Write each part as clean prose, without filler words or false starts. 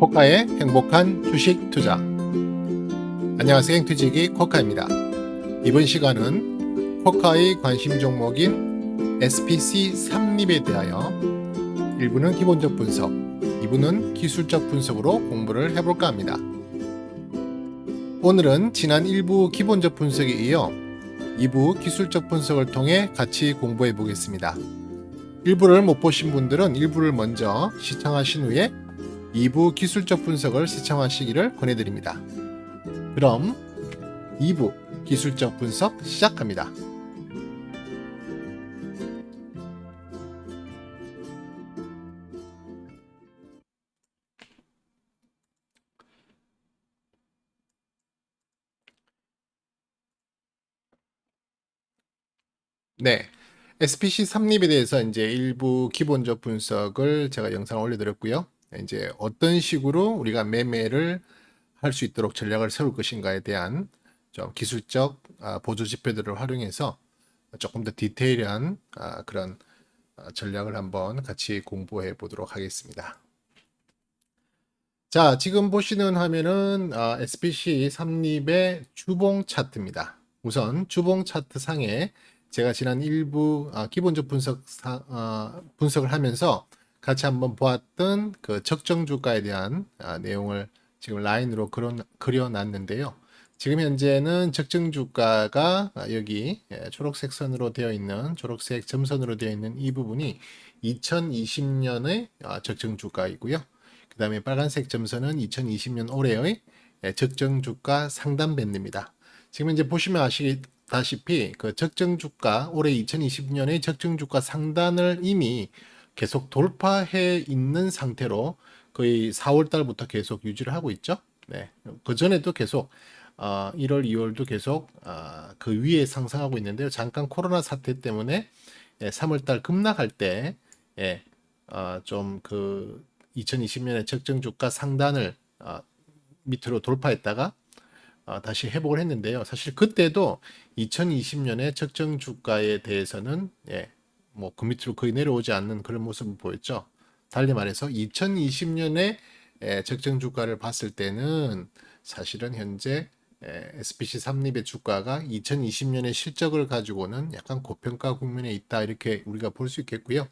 코카의 행복한 주식 투자. 안녕하세요. 행투지기 코카입니다. 이번 시간은 코카의 관심 종목인 SPC 삼립에 대하여 1부는 기본적 분석, 2부는 기술적 분석으로 공부를 해볼까 합니다. 오늘은 지난 1부 기본적 분석에 이어 2부 기술적 분석을 통해 같이 공부해 보겠습니다. 1부를 못 보신 분들은 1부를 먼저 시청하신 후에 2부 기술적 분석을 시청하시기를 권해드립니다. 그럼 2부 기술적 분석 시작합니다. 네, SPC 삼립에 대해서 이제 일부 기본적 분석을 제가 영상을 올려드렸고요. 이제 어떤 식으로 우리가 매매를 할 수 있도록 전략을 세울 것인가에 대한 좀 기술적 보조 지표들을 활용해서 조금 더 디테일한 그런 전략을 한번 같이 공부해 보도록 하겠습니다. 자, 지금 보시는 화면은 SPC 삼립의 주봉 차트입니다. 우선 주봉 차트 상에 제가 지난 일부 기본적 분석을 하면서 같이 한번 보았던 그 적정 주가에 대한 내용을 지금 라인으로 그려놨는데요. 지금 현재는 적정 주가가 여기 초록색 선으로 되어 있는, 초록색 점선으로 되어 있는 이 부분이 2020년의 적정 주가이고요. 그 다음에 빨간색 점선은 2020년 올해의 적정 주가 상단 밴드입니다. 지금 이제 보시면 아시다시피 그 적정 주가, 올해 2020년의 적정 주가 상단을 이미 계속 돌파해 있는 상태로 거의 4월 달부터 계속 유지를 하고 있죠. 네. 그 전에도 계속 1월, 2월도 계속 그 위에 상승하고 있는데요. 잠깐 코로나 사태 때문에 3월 달 급락할 때 좀 그 2020년에 적정 주가 상단을 밑으로 돌파했다가 다시 회복을 했는데요. 사실 그때도 2020년에 적정 주가에 대해서는 뭐 그 밑으로 거의 내려오지 않는 그런 모습을 보였죠. 달리 말해서 2020년에 적정 주가를 봤을 때는 사실은 현재 SPC 삼립의 주가가 2020년의 실적을 가지고는 약간 고평가 국면에 있다, 이렇게 우리가 볼 수 있겠고요.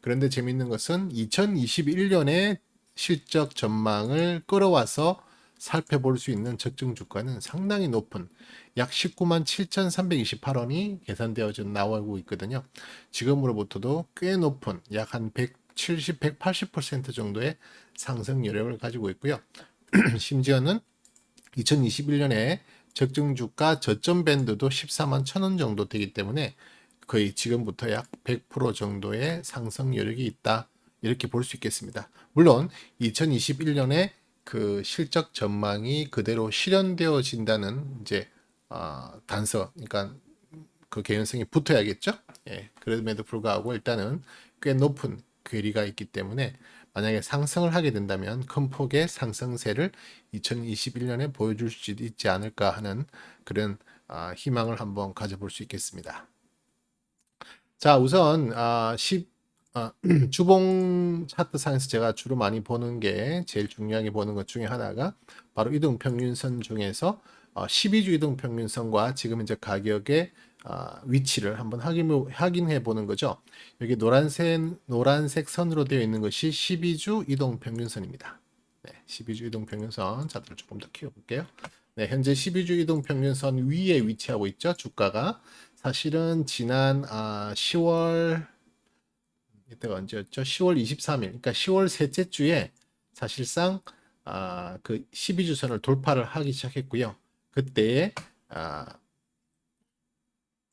그런데 재밌는 것은 2021년의 실적 전망을 끌어와서 살펴볼 수 있는 적정 주가는 상당히 높은 약 19만 7,328원이 계산되어져 나오고 있거든요. 지금으로부터도 꽤 높은 약 한 170, 180% 정도의 상승 여력을 가지고 있고요. 심지어는 2021년에 적정 주가 저점 밴드도 14만 1,000원 정도 되기 때문에 거의 지금부터 약 100% 정도의 상승 여력이 있다, 이렇게 볼 수 있겠습니다. 물론 2021년에 그 실적 전망이 그대로 실현되어진다는 이제 단서, 그러니까 그 개연성이 붙어야겠죠. 그럼에도 불구하고 일단은 꽤 높은 괴리가 있기 때문에 만약에 상승을 하게 된다면 큰 폭의 상승세를 2021년에 보여줄 수 있지 않을까 하는 그런 희망을 한번 가져볼 수 있겠습니다. 자, 우선 주봉 차트 상에서 제가 주로 많이 보는 게, 제일 중요하게 보는 것 중에 하나가 바로 이동평균선 중에서 12주 이동평균선과 지금 이제 가격의 위치를 한번 확인해 보는 거죠. 여기 노란색 선으로 되어 있는 것이 12주 이동평균선입니다. 네, 12주 이동평균선 차트를 조금 더 키워볼게요. 네, 현재 12주 이동평균선 위에 위치하고 있죠. 주가가 사실은 지난 10월, 이때가 언제였죠? 10월 23일, 그러니까 10월 셋째 주에 사실상 그 12주선을 돌파를 하기 시작했고요. 그때에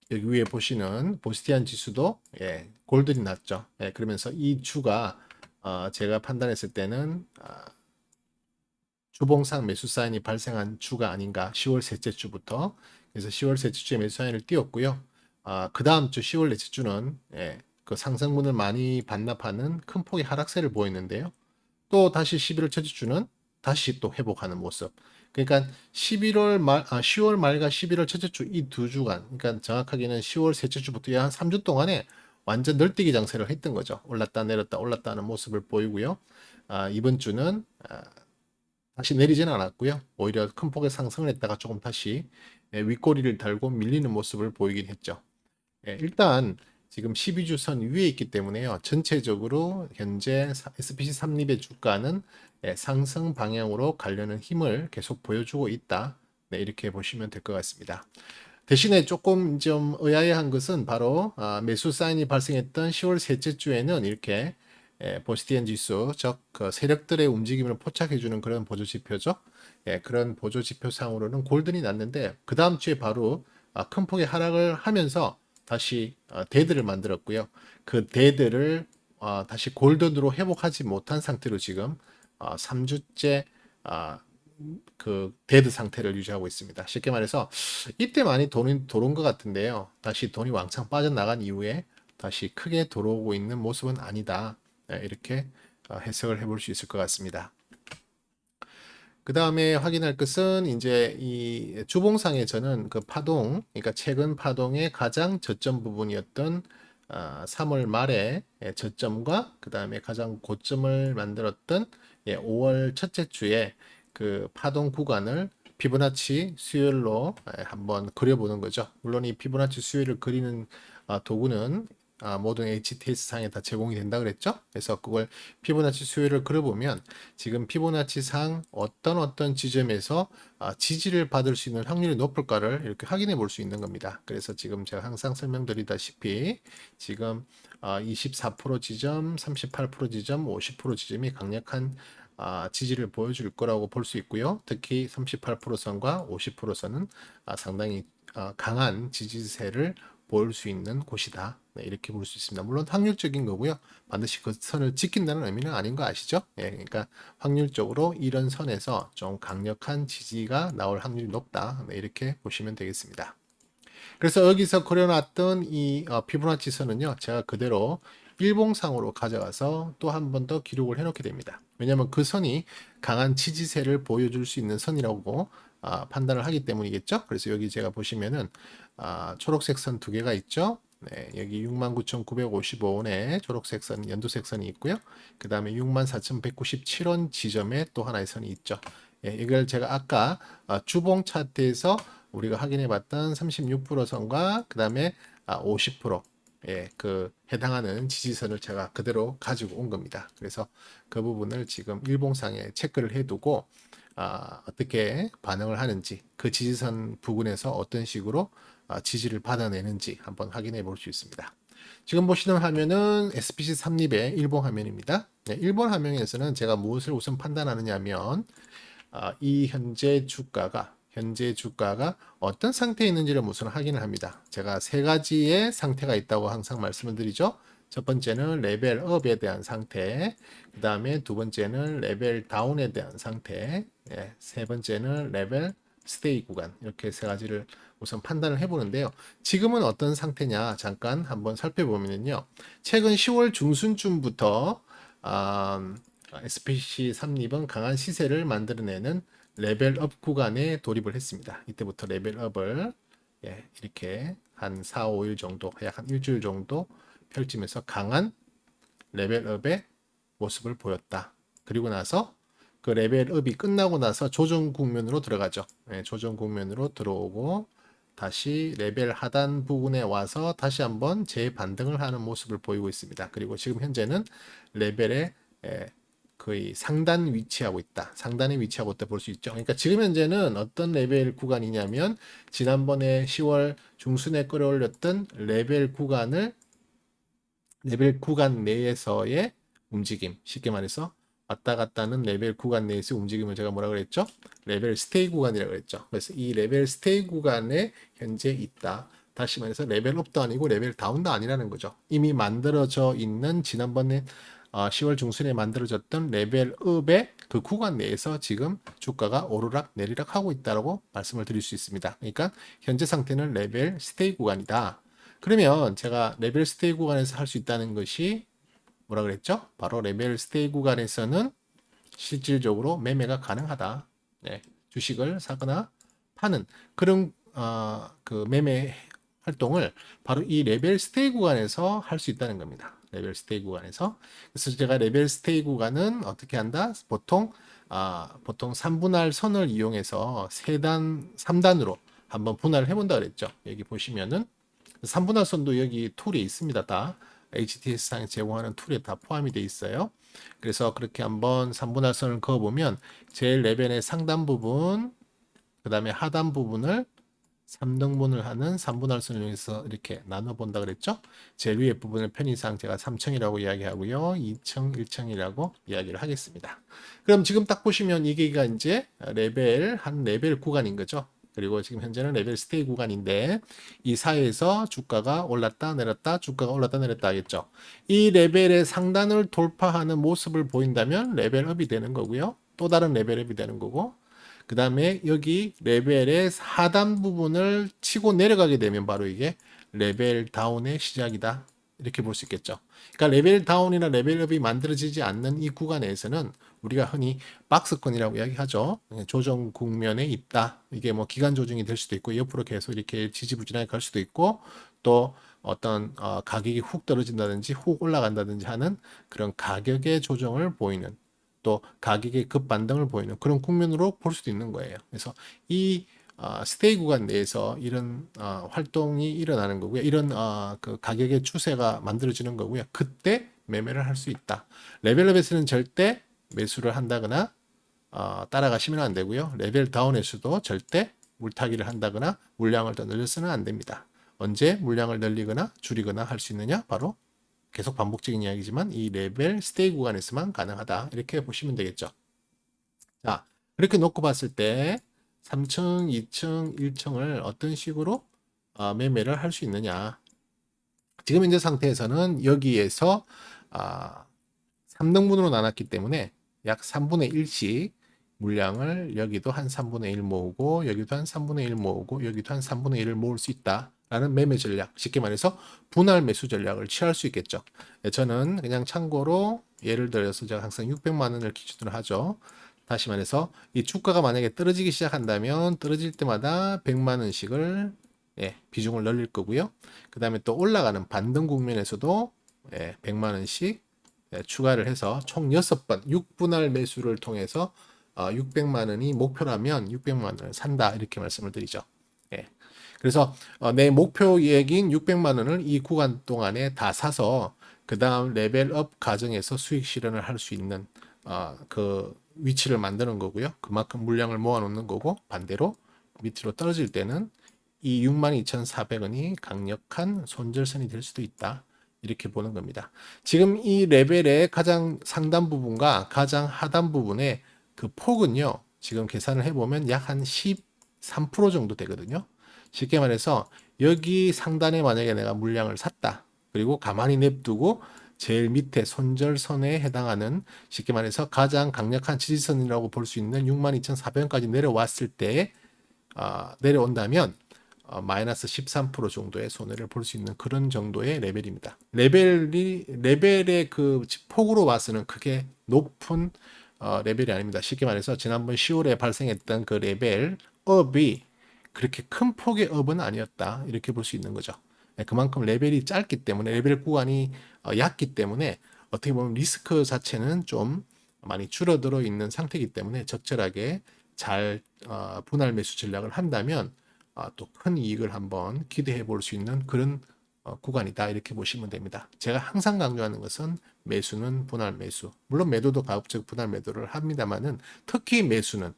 여기 위에 보시는 보스티안 지수도 골든이 났죠. 그러면서 이 주가 제가 판단했을 때는 주봉상 매수 사인이 발생한 주가 아닌가, 10월 셋째 주부터. 그래서 10월 셋째 주에 매수 사인을 띄웠고요. 그 다음 주 10월 넷째 주는 그 상승분을 많이 반납하는 큰 폭의 하락세를 보였는데요. 또 다시 11월 첫째 주는 다시 또 회복하는 모습. 그러니까 10월 말과 11월 첫째 주 이 두 주간, 그러니까 정확하게는 10월 셋째 주부터 한 3주 동안에 완전 널뛰기 장세를 했던 거죠. 올랐다 내렸다 올랐다 하는 모습을 보이고요. 이번 주는 다시 내리지는 않았고요. 오히려 큰 폭의 상승을 했다가 조금 다시 윗꼬리를 달고 밀리는 모습을 보이긴 했죠. 일단 지금 12주선 위에 있기 때문에요. 전체적으로 현재 SPC 3립의 주가는 상승 방향으로 가려는 힘을 계속 보여주고 있다. 네, 이렇게 보시면 될 것 같습니다. 대신에 조금 좀 의아해한 것은 바로 매수 사인이 발생했던 10월 셋째 주에는 이렇게 보스티엔 지수, 즉 그 세력들의 움직임을 포착해주는 그런 보조 지표죠. 그런 보조 지표상으로는 골든이 났는데 그 다음 주에 바로 큰 폭의 하락을 하면서 다시 데드를 만들었고요. 그 데드를 다시 골든으로 회복하지 못한 상태로 지금 3주째 그 데드 상태를 유지하고 있습니다. 쉽게 말해서 이때 많이 돈이 들어온 것 같은데요. 다시 돈이 왕창 빠져나간 이후에 다시 크게 들어오고 있는 모습은 아니다. 이렇게 해석을 해볼 수 있을 것 같습니다. 그 다음에 확인할 것은 이제 이 주봉상에서는 그 파동, 그러니까 최근 파동의 가장 저점 부분이었던 3월 말에 저점과 그 다음에 가장 고점을 만들었던 5월 첫째 주에 그 파동 구간을 피보나치 수열로 한번 그려보는 거죠. 물론 이 피보나치 수열을 그리는 도구는 모든 HTS 상에 다 제공이 된다 그랬죠. 그래서 그걸 피보나치 수열을 그려보면 지금 피보나치 상 어떤 지점에서 지지를 받을 수 있는 확률이 높을까를 이렇게 확인해 볼 수 있는 겁니다. 그래서 지금 제가 항상 설명드리다시피 지금 24% 지점, 38% 지점, 50% 지점이 강력한 지지를 보여줄 거라고 볼 수 있고요. 특히 38%선과 50%선은 상당히 강한 지지세를 보일 수 있는 곳이다. 네, 이렇게 볼 수 있습니다. 물론 확률적인 거고요. 반드시 그 선을 지킨다는 의미는 아닌 거 아시죠? 그러니까 확률적으로 이런 선에서 좀 강력한 지지가 나올 확률이 높다. 네, 이렇게 보시면 되겠습니다. 그래서 여기서 그려놨던 이 피보나치 선은요, 제가 그대로 일봉상으로 가져가서 또 한 번 더 기록을 해놓게 됩니다. 왜냐하면 그 선이 강한 지지세를 보여줄 수 있는 선이라고 판단을 하기 때문이겠죠. 그래서 여기 제가 보시면은 초록색 선 두 개가 있죠. 네, 여기 69,955원에 초록색 선, 연두색 선이 있고요. 그 다음에 64,197원 지점에 또 하나의 선이 있죠. 이걸 제가 아까 주봉 차트에서 우리가 확인해 봤던 36% 선과 그 다음에 50% 그 해당하는 지지선을 제가 그대로 가지고 온 겁니다. 그래서 그 부분을 지금 일봉상에 체크를 해두고 어떻게 반응을 하는지 그 지지선 부근에서 어떤 식으로 지지를 받아내는지 한번 확인해 볼 수 있습니다. 지금 보시는 화면은 SPC 3립의 일본 화면입니다. 네, 일본 화면에서는 제가 무엇을 우선 판단하느냐 하면 이 현재 주가가 어떤 상태에 있는지를 우선 확인을 합니다. 제가 세 가지의 상태가 있다고 항상 말씀을 드리죠. 첫 번째는 레벨업에 대한 상태, 그 다음에 두 번째는 레벨 다운에 대한 상태, 세 번째는 레벨 스테이 구간, 이렇게 세 가지를 우선 판단을 해보는데요. 지금은 어떤 상태냐 잠깐 한번 살펴보면요. 최근 10월 중순쯤부터 SPC 3립은 강한 시세를 만들어내는 레벨업 구간에 돌입을 했습니다. 이때부터 레벨업을 이렇게 한 4, 5일 정도, 약 한 일주일 정도 펼치면서 강한 레벨업의 모습을 보였다. 그리고 나서 그 레벨업이 끝나고 나서 조정 국면으로 들어가죠. 조정 국면으로 들어오고 다시 레벨 하단 부분에 와서 다시 한번 재반등을 하는 모습을 보이고 있습니다. 그리고 지금 현재는 레벨의 거의 상단 위치하고 있다. 상단에 위치하고 있다 볼 수 있죠. 그러니까 지금 현재는 어떤 레벨 구간이냐면 지난번에 10월 중순에 끌어올렸던 레벨 구간 내에서의 움직임. 쉽게 말해서 왔다 갔다 하는 레벨 구간 내에서의 움직임을 제가 뭐라 그랬죠? 레벨 스테이 구간이라고 그랬죠. 그래서 이 레벨 스테이 구간에 현재 있다. 다시 말해서 레벨업도 아니고 레벨 다운도 아니라는 거죠. 이미 만들어져 있는 지난번에 10월 중순에 만들어졌던 레벨업의 그 구간 내에서 지금 주가가 오르락 내리락 하고 있다고 말씀을 드릴 수 있습니다. 그러니까 현재 상태는 레벨 스테이 구간이다. 그러면 제가 레벨 스테이 구간에서 할 수 있다는 것이 뭐라 그랬죠? 바로 레벨 스테이 구간에서는 실질적으로 매매가 가능하다. 주식을 사거나 파는 그런 그 매매 활동을 바로 이 레벨 스테이 구간에서 할 수 있다는 겁니다. 레벨 스테이 구간에서. 그래서 제가 레벨 스테이 구간은 어떻게 한다? 보통 보통 3분할 선을 이용해서 3단으로 한번 분할을 해본다 그랬죠. 여기 보시면은 3분할 선도 여기 툴이 있습니다. 다 HTS상에 제공하는 툴에 다 포함이 되어 있어요. 그래서 그렇게 한번 3분할 선을 그어보면 제일 레벨의 상단 부분, 그 다음에 하단 부분을 3등분을 하는 3분할선을 이용해서 이렇게 나눠본다 그랬죠. 제일 위에 부분을 편의상 제가 3층이라고 이야기하고요. 2층, 1층이라고 이야기를 하겠습니다. 그럼 지금 딱 보시면 이게가 이제 한 레벨 구간인 거죠. 그리고 지금 현재는 레벨 스테이 구간인데 이 사이에서 주가가 올랐다 내렸다 주가가 올랐다 내렸다 하겠죠. 이 레벨의 상단을 돌파하는 모습을 보인다면 레벨업이 되는 거고요. 또 다른 레벨업이 되는 거고 그 다음에 여기 레벨의 하단 부분을 치고 내려가게 되면 바로 이게 레벨 다운의 시작이다. 이렇게 볼 수 있겠죠. 그러니까 레벨 다운이나 레벨업이 만들어지지 않는 이 구간에서는 우리가 흔히 박스권이라고 이야기하죠. 조정 국면에 있다. 이게 뭐 기간 조정이 될 수도 있고 옆으로 계속 이렇게 지지부진하게 갈 수도 있고 또 어떤 가격이 훅 떨어진다든지 훅 올라간다든지 하는 그런 가격의 조정을 보이는 또 가격의 급반등을 보이는 그런 국면으로 볼 수도 있는 거예요. 그래서 이 스테이 구간 내에서 이런 활동이 일어나는 거고요. 이런 그 가격의 추세가 만들어지는 거고요. 그때 매매를 할 수 있다. 레벨업에서는 절대 매수를 한다거나 따라가시면 안 되고요. 레벨 다운에서도 절대 물타기를 한다거나 물량을 더 늘려서는 안 됩니다. 언제 물량을 늘리거나 줄이거나 할 수 있느냐? 바로 계속 반복적인 이야기지만 이 레벨 스테이 구간에서만 가능하다. 이렇게 보시면 되겠죠. 자, 이렇게 놓고 봤을 때 3층, 2층, 1층을 어떤 식으로 매매를 할 수 있느냐. 지금 현재 상태에서는 여기에서 3등분으로 나눴기 때문에 약 3분의 1씩 물량을 여기도 한 3분의 1 모으고 여기도 한 3분의 1 모으고 여기도 한 3분의 1을 모을 수 있다. 라는 매매 전략, 쉽게 말해서 분할 매수 전략을 취할 수 있겠죠. 저는 그냥 참고로 예를 들어서 제가 항상 600만 원을 기준으로 하죠. 다시 말해서 이 주가가 만약에 떨어지기 시작한다면 떨어질 때마다 100만 원씩을 비중을 늘릴 거고요. 그 다음에 또 올라가는 반등 국면에서도 100만 원씩 추가를 해서 총 6번 6분할 매수를 통해서 600만 원이 목표라면 600만 원을 산다 이렇게 말씀을 드리죠. 예. 그래서 내 목표액인 600만 원을 이 구간 동안에 다 사서 그 다음 레벨업 과정에서 수익 실현을 할 수 있는 그 위치를 만드는 거고요. 그만큼 물량을 모아 놓는 거고 반대로 밑으로 떨어질 때는 이 62,400원이 강력한 손절선이 될 수도 있다. 이렇게 보는 겁니다. 지금 이 레벨의 가장 상단 부분과 가장 하단 부분의 그 폭은요. 지금 계산을 해보면 약 한 13% 정도 되거든요. 쉽게 말해서 여기 상단에 만약에 내가 물량을 샀다. 그리고 가만히 냅두고 제일 밑에 손절선에 해당하는 쉽게 말해서 가장 강력한 지지선이라고 볼 수 있는 62,400원까지 내려왔을 때 내려온다면 마이너스 13% 정도의 손해를 볼 수 있는 그런 정도의 레벨입니다. 레벨의 그 폭으로 봐서는 크게 높은 레벨이 아닙니다. 쉽게 말해서 지난번 10월에 발생했던 그 레벨 업이 그렇게 큰 폭의 업은 아니었다. 이렇게 볼 수 있는 거죠. 그만큼 레벨이 짧기 때문에 레벨 구간이 얕기 때문에 어떻게 보면 리스크 자체는 좀 많이 줄어들어 있는 상태이기 때문에 적절하게 잘 분할 매수 전략을 한다면 또 큰 이익을 한번 기대해 볼 수 있는 그런 구간이다 이렇게 보시면 됩니다. 제가 항상 강조하는 것은 매수는 분할 매수. 물론 매도도 가급적 분할 매도를 합니다만은 특히 매수는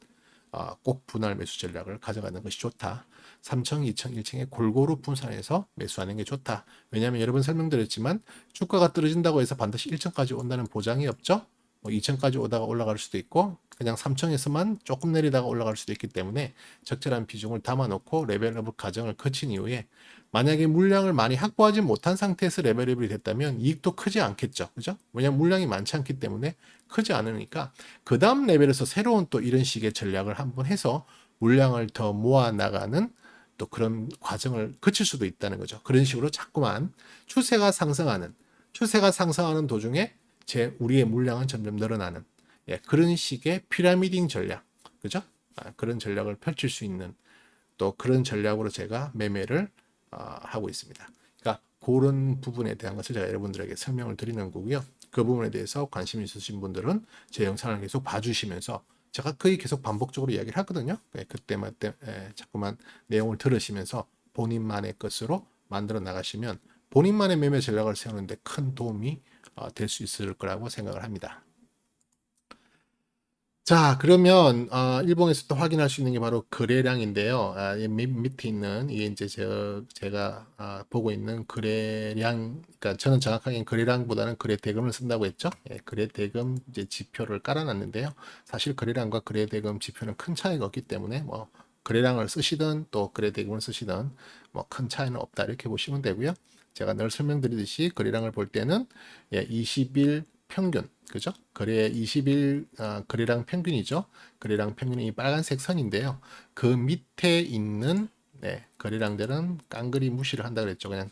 꼭 분할 매수 전략을 가져가는 것이 좋다. 3층, 2층, 1층에 골고루 분산해서 매수하는 게 좋다. 왜냐하면 여러 번 설명드렸지만 주가가 떨어진다고 해서 반드시 1층까지 온다는 보장이 없죠. 2층까지 오다가 올라갈 수도 있고 그냥 3층에서만 조금 내리다가 올라갈 수도 있기 때문에 적절한 비중을 담아놓고 레벨업 과정을 거친 이후에 만약에 물량을 많이 확보하지 못한 상태에서 레벨업이 됐다면 이익도 크지 않겠죠. 그죠? 왜냐하면 물량이 많지 않기 때문에 크지 않으니까 그 다음 레벨에서 새로운 또 이런 식의 전략을 한번 해서 물량을 더 모아 나가는 또 그런 과정을 거칠 수도 있다는 거죠. 그런 식으로 자꾸만 추세가 상승하는 도중에 우리의 물량은 점점 늘어나는 그런 식의 피라미딩 전략, 그죠? 그런 전략을 펼칠 수 있는 또 그런 전략으로 제가 매매를 하고 있습니다. 그러니까 그런 부분에 대한 것을 제가 여러분들에게 설명을 드리는 거고요. 그 부분에 대해서 관심 있으신 분들은 제 영상을 계속 봐주시면서 제가 거의 계속 반복적으로 이야기를 하거든요. 그때만 자꾸만 내용을 들으시면서 본인만의 것으로 만들어 나가시면 본인만의 매매 전략을 세우는데 큰 도움이 될 수 있을 거라고 생각을 합니다. 자, 그러면 일봉에서 또 확인할 수 있는 게 바로 거래량인데요. 이 밑에 있는 이게 이제 제가 보고 있는 거래량, 그러니까 저는 정확하게 거래량보다는 거래 대금을 쓴다고 했죠. 예, 거래 대금 이제 지표를 깔아놨는데요. 사실 거래량과 거래 대금 지표는 큰 차이가 없기 때문에 뭐 거래량을 쓰시든 또 거래 대금을 쓰시든 뭐 큰 차이는 없다 이렇게 보시면 되고요. 제가 늘 설명드리듯이 거래량을 볼 때는 20일 평균, 그죠? 거래 20일 거래량 평균이죠. 거래량 평균이 이 빨간색 선인데요. 그 밑에 있는 거래량들은 깡그리 무시를 한다 그랬죠. 그냥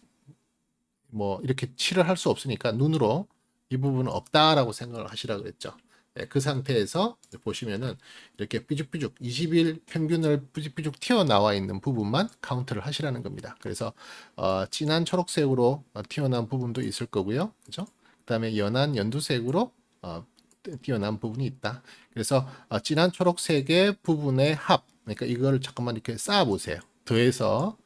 뭐 이렇게 칠을 할 수 없으니까 눈으로 이 부분은 없다라고 생각을 하시라 그랬죠. 그 상태에서 보시면은 이렇게 삐죽삐죽 20일 평균을 삐죽삐죽 튀어나와 있는 부분만 카운트를 하시라는 겁니다. 그래서 진한 초록색으로 튀어나온 부분도 있을 거고요. 그죠? 그다음에 연한 연두색으로 튀어나온 부분이 있다. 그래서 진한 초록색의 부분의 합, 그러니까 이거를 잠깐만 이렇게 쌓아 보세요. 더해서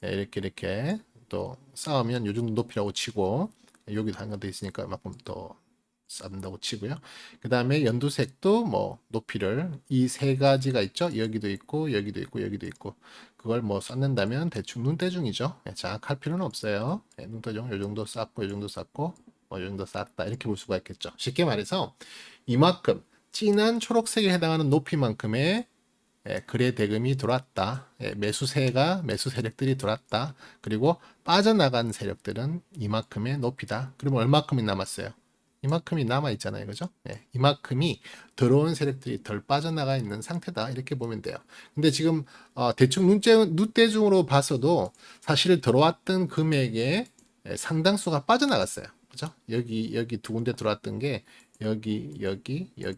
이렇게 또 쌓으면 요 정도 높이라고 치고 여기도 한가더 있으니까 이만큼 더 쌓는다고 치고요. 그 다음에 연두색도 뭐 높이를 이 세 가지가 있죠. 여기도 있고 여기도 있고 여기도 있고 그걸 뭐 쌓는다면 대충 눈대중이죠. 정확할 필요는 없어요. 눈대중 요 정도 쌓고 요 정도 쌓고 뭐 요 정도 쌓았다 이렇게 볼 수가 있겠죠. 쉽게 말해서 이만큼 진한 초록색에 해당하는 높이만큼의 거래 대금이 들어왔다. 매수 세력들이 들어왔다. 그리고 빠져나간 세력들은 이만큼의 높이다. 그러면 얼마큼이 남았어요? 이만큼이 남아 있잖아요. 그죠? 이만큼이 들어온 세력들이 덜 빠져나가 있는 상태다. 이렇게 보면 돼요. 근데 지금 대충 눈대중으로 봐서도 사실 들어왔던 금액의 상당수가 빠져나갔어요. 그죠? 여기 두 군데 들어왔던 게 여기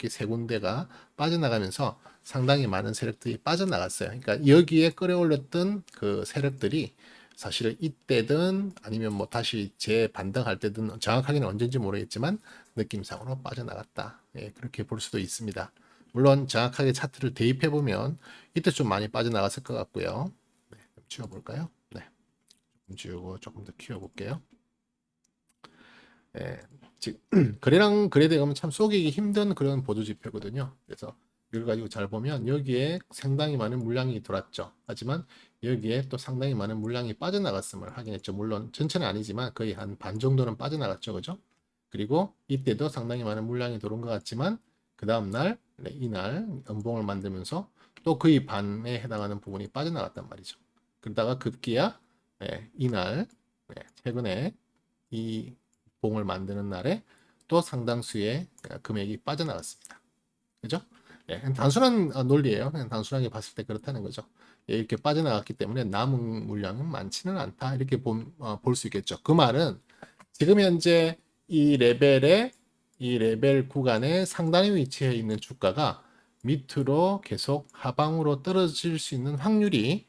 세 군데가 빠져나가면서 상당히 많은 세력들이 빠져나갔어요. 그러니까 여기에 끌어올렸던 그 세력들이 사실 이때든 아니면 뭐 다시 재반등할 때든 정확하게는 언제인지 모르겠지만 느낌상으로 빠져나갔다. 그렇게 볼 수도 있습니다. 물론 정확하게 차트를 대입해 보면 이때 좀 많이 빠져나갔을 것 같고요. 좀 지워볼까요? 네, 좀 지우고 조금 더 키워볼게요. 즉 거래량 거래대금은 참 속이기 힘든 그런 보조 지표거든요. 그래서 이걸 가지고 잘 보면 여기에 상당히 많은 물량이 들어왔죠. 하지만 여기에 또 상당히 많은 물량이 빠져나갔음을 확인했죠. 물론 전체는 아니지만 거의 한 반 정도는 빠져나갔죠. 그죠? 그리고 이때도 상당히 많은 물량이 들어온 것 같지만 그 다음날 이날 연봉을 만들면서 또 거의 반에 해당하는 부분이 빠져나갔단 말이죠. 그러다가 급기야 이날 최근에 이 봉을 만드는 날에 또 상당수의 금액이 빠져나갔습니다. 그죠? 단순한 논리예요. 그냥 단순하게 봤을 때 그렇다는 거죠. 이렇게 빠져나갔기 때문에 남은 물량은 많지는 않다. 이렇게 볼 수 있겠죠. 그 말은 지금 현재 이 레벨 구간의 상단에 위치해 있는 주가가 밑으로 계속 하방으로 떨어질 수 있는 확률이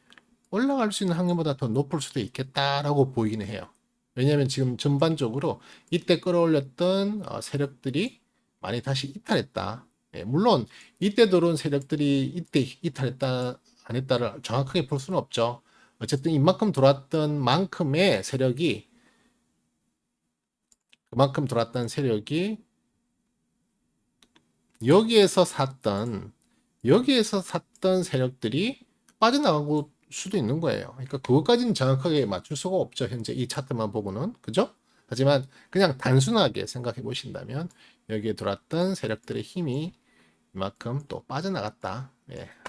올라갈 수 있는 확률보다 더 높을 수도 있겠다라고 보이기는 해요. 왜냐하면 지금 전반적으로 이때 끌어올렸던 세력들이 많이 다시 이탈했다. 물론 이때 들어온 세력들이 이때 이탈했다 안 했다를 정확하게 볼 수는 없죠. 어쨌든 이만큼 들어왔던 만큼의 세력이 그만큼 들어왔던 세력이 여기에서 샀던 세력들이 빠져나가고 수도 있는 거예요. 그러니까 그것까지는 정확하게 맞출 수가 없죠. 현재 이 차트만 보고는. 그죠? 하지만 그냥 단순하게 생각해 보신다면 여기에 들어왔던 세력들의 힘이 이만큼 또 빠져나갔다.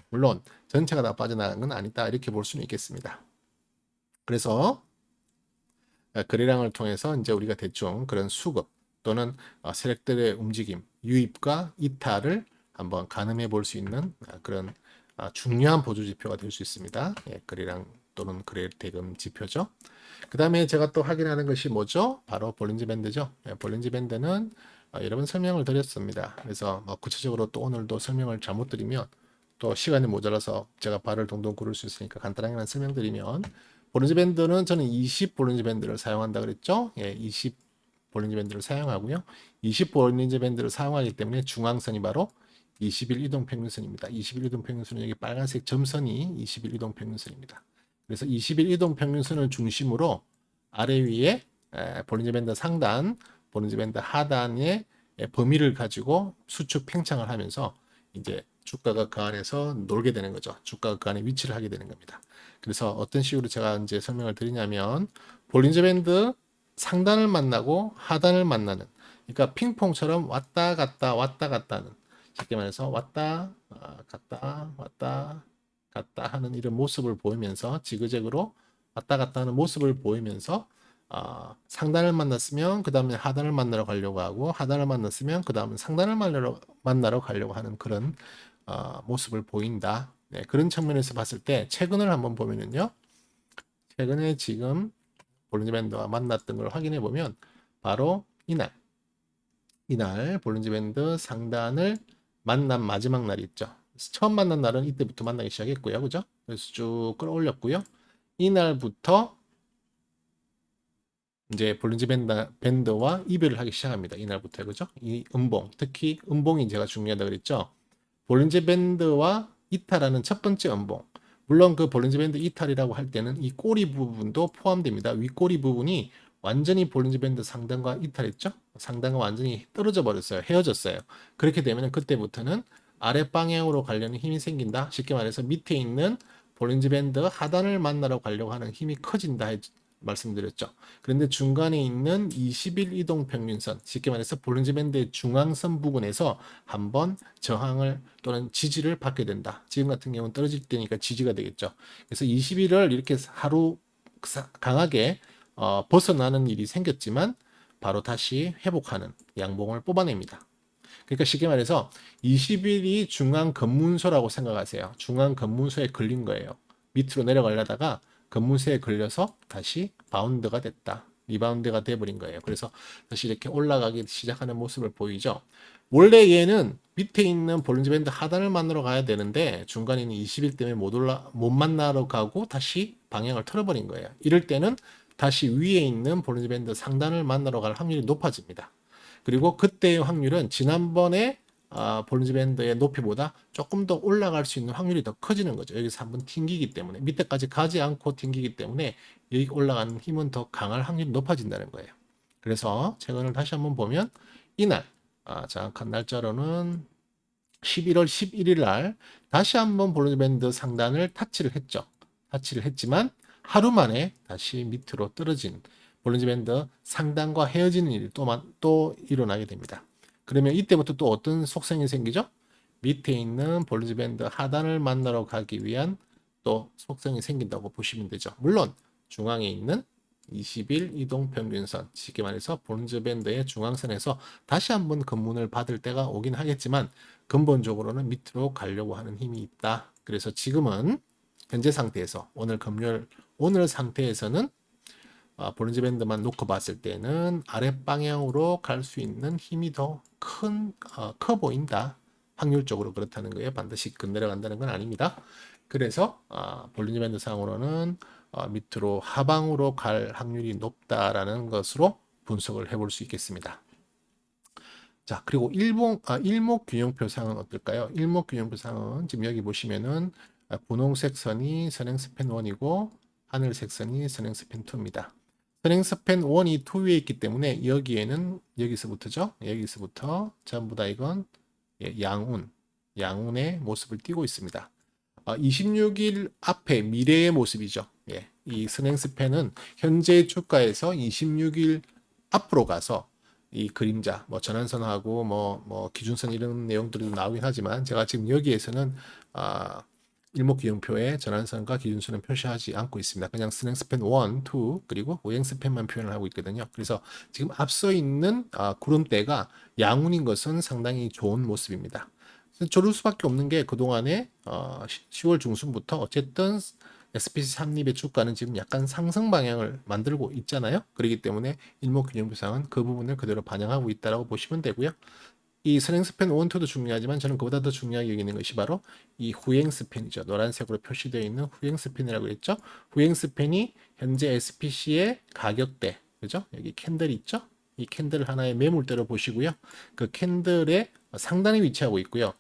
물론 전체가 다 빠져나간 건 아니다. 이렇게 볼 수는 있겠습니다. 그래서 거래량을 통해서 이제 우리가 대충 그런 수급 또는 세력들의 움직임, 유입과 이탈을 한번 가늠해 볼 수 있는 그런 중요한 보조 지표가 될 수 있습니다. 거래량 또는 거래 대금 지표죠. 그 다음에 제가 또 확인하는 것이 뭐죠? 바로 볼린지 밴드죠. 볼린지 밴드는 여러 번 설명을 드렸습니다. 그래서 구체적으로 또 오늘도 설명을 잘못 드리면 또 시간이 모자라서 제가 발을 동동 구를 수 있으니까 간단하게만 설명드리면 볼린지 밴드는 저는 20 볼린지 밴드를 사용한다 그랬죠? 20 볼린지 밴드를 사용하고요. 20 볼린지 밴드를 사용하기 때문에 중앙선이 바로 20일 이동평균선입니다. 20일 이동평균선은 여기 빨간색 점선이 20일 이동평균선입니다. 그래서 20일 이동평균선을 중심으로 아래 위에 볼린저 밴드 상단, 볼린저 밴드 하단의 범위를 가지고 수축 팽창을 하면서 이제 주가가 그 안에서 놀게 되는 거죠. 주가가 그 안에 위치를 하게 되는 겁니다. 그래서 어떤 식으로 제가 이제 설명을 드리냐면 볼린저 밴드 상단을 만나고 하단을 만나는, 그러니까 핑퐁처럼 왔다 갔다 왔다 갔다 하는, 쉽게 말해서 왔다 갔다 왔다 갔다 하는 이런 모습을 보이면서 지그재그로 왔다 갔다 하는 모습을 보이면서 상단을 만났으면 그 다음에 하단을 만나러 가려고 하고, 하단을 만났으면 그 다음에 상단을 만나러 가려고 하는 그런 모습을 보인다. 네, 그런 측면에서 봤을 때 최근을 한번 보면은요, 최근에 지금 볼린저 밴드와 만났던 걸 확인해 보면 바로 이날 볼린저 밴드 상단을 만난 마지막 날이 있죠. 처음 만난 날은 이때부터 만나기 시작했고요. 그죠? 그래서 쭉 끌어올렸고요. 이날부터 이제 볼린저 밴드와 이별을 하기 시작합니다. 이날부터. 그죠? 이 음봉, 특히 음봉이 제가 중요하다 그랬죠. 볼린저 밴드와 이탈하는 첫 번째 음봉. 물론 그 볼린저 밴드 이탈이라고 할 때는 이 꼬리 부분도 포함됩니다. 윗꼬리 부분이 완전히 볼린저 밴드 상단과 이탈했죠. 상단과 완전히 떨어져 버렸어요. 헤어졌어요. 그렇게 되면 그때부터는 아래 방향으로 가려는 힘이 생긴다. 쉽게 말해서 밑에 있는 볼린저 밴드 하단을 만나러 가려고 하는 힘이 커진다 말씀드렸죠. 그런데 중간에 있는 20일 이동 평균선, 쉽게 말해서 볼린저 밴드의 중앙선 부근에서 한번 저항을 또는 지지를 받게 된다. 지금 같은 경우는 떨어질 때니까 지지가 되겠죠. 그래서 20일을 이렇게 하루 강하게 벗어나는 일이 생겼지만 바로 다시 회복하는 양봉을 뽑아냅니다. 그러니까 쉽게 말해서 20일이 중앙 검문소라고 생각하세요. 중앙 검문소에 걸린 거예요. 밑으로 내려가려다가 검문소에 걸려서 다시 바운드가 됐다. 리바운드가 돼버린 거예요. 그래서 다시 이렇게 올라가기 시작하는 모습을 보이죠. 원래 얘는 밑에 있는 볼린저 밴드 하단을 만나러 가야 되는데 중간에 있는 20일 때문에 못 만나러 가고 다시 방향을 틀어버린 거예요. 이럴 때는 다시 위에 있는 볼린저 밴드 상단을 만나러 갈 확률이 높아집니다. 그리고 그때의 확률은 지난번에 볼린저 밴드의 높이보다 조금 더 올라갈 수 있는 확률이 더 커지는 거죠. 여기서 한번 튕기기 때문에, 밑에까지 가지 않고 튕기기 때문에 여기 올라가는 힘은 더 강할 확률이 높아진다는 거예요. 그래서 최근을 다시 한번 보면 이날 정확한 날짜로는 11월 11일 날 다시 한번 볼린저 밴드 상단을 타치를 했죠. 타치를 했지만 하루 만에 다시 밑으로 떨어진 볼린저 밴드 상단과 헤어지는 일이 또 일어나게 됩니다. 그러면 이때부터 또 어떤 속성이 생기죠? 밑에 있는 볼린저 밴드 하단을 만나러 가기 위한 또 속성이 생긴다고 보시면 되죠. 물론 중앙에 있는 20일 이동평균선, 쉽게 말해서 볼린저 밴드의 중앙선에서 다시 한번 검문을 받을 때가 오긴 하겠지만 근본적으로는 밑으로 가려고 하는 힘이 있다. 그래서 지금은 현재 상태에서 오늘 상태에서는 볼린저 밴드만 놓고 봤을 때는 아랫 방향으로 갈 수 있는 힘이 더 커 보인다. 확률적으로 그렇다는 거예요. 반드시 내려간다는 건 아닙니다. 그래서 볼린저 밴드 상으로는 밑으로 하방으로 갈 확률이 높다라는 것으로 분석을 해볼 수 있겠습니다. 자, 그리고 일목균형표상은 어떨까요? 일목균형표상은 지금 여기 보시면은 분홍색 선이 선행스팬 1이고 하늘색 선이 선행스팬 2입니다. 선행스팬 1이 2 위에 있기 때문에 여기에는 여기서부터죠. 여기서부터 전부 다 이건 양운의 모습을 띠고 있습니다. 26일 앞에 미래의 모습이죠. 이 선행스팬은 현재 주가에서 26일 앞으로 가서 이 그림자, 뭐 전환선하고 뭐 기준선 이런 내용들이 나오긴 하지만 제가 지금 여기에서는 일목균형표에 전환선과 기준선은 표시하지 않고 있습니다. 그냥 스냅스팬 1, 2 그리고 오행스팬만 표현을 하고 있거든요. 그래서 지금 앞서 있는 구름대가 양운인 것은 상당히 좋은 모습입니다. 저럴 수밖에 없는 게 그동안에 10월 중순부터 어쨌든 SPC 삼립의 주가는 지금 약간 상승 방향을 만들고 있잖아요. 그렇기 때문에 일목균형표상은 그 부분을 그대로 반영하고 있다고 보시면 되고요. 이 선행스팬 1, 2도 중요하지만 저는 그보다 더 중요하게 여기는 것이 바로 이 후행스팬이죠. 노란색으로 표시되어 있는 후행스팬이라고 했죠. 후행스팬이 현재 SPC의 가격대, 그죠? 여기 캔들이 있죠? 이 캔들 하나의 매물대로 보시고요. 그 캔들의 상단에 위치하고 있고요.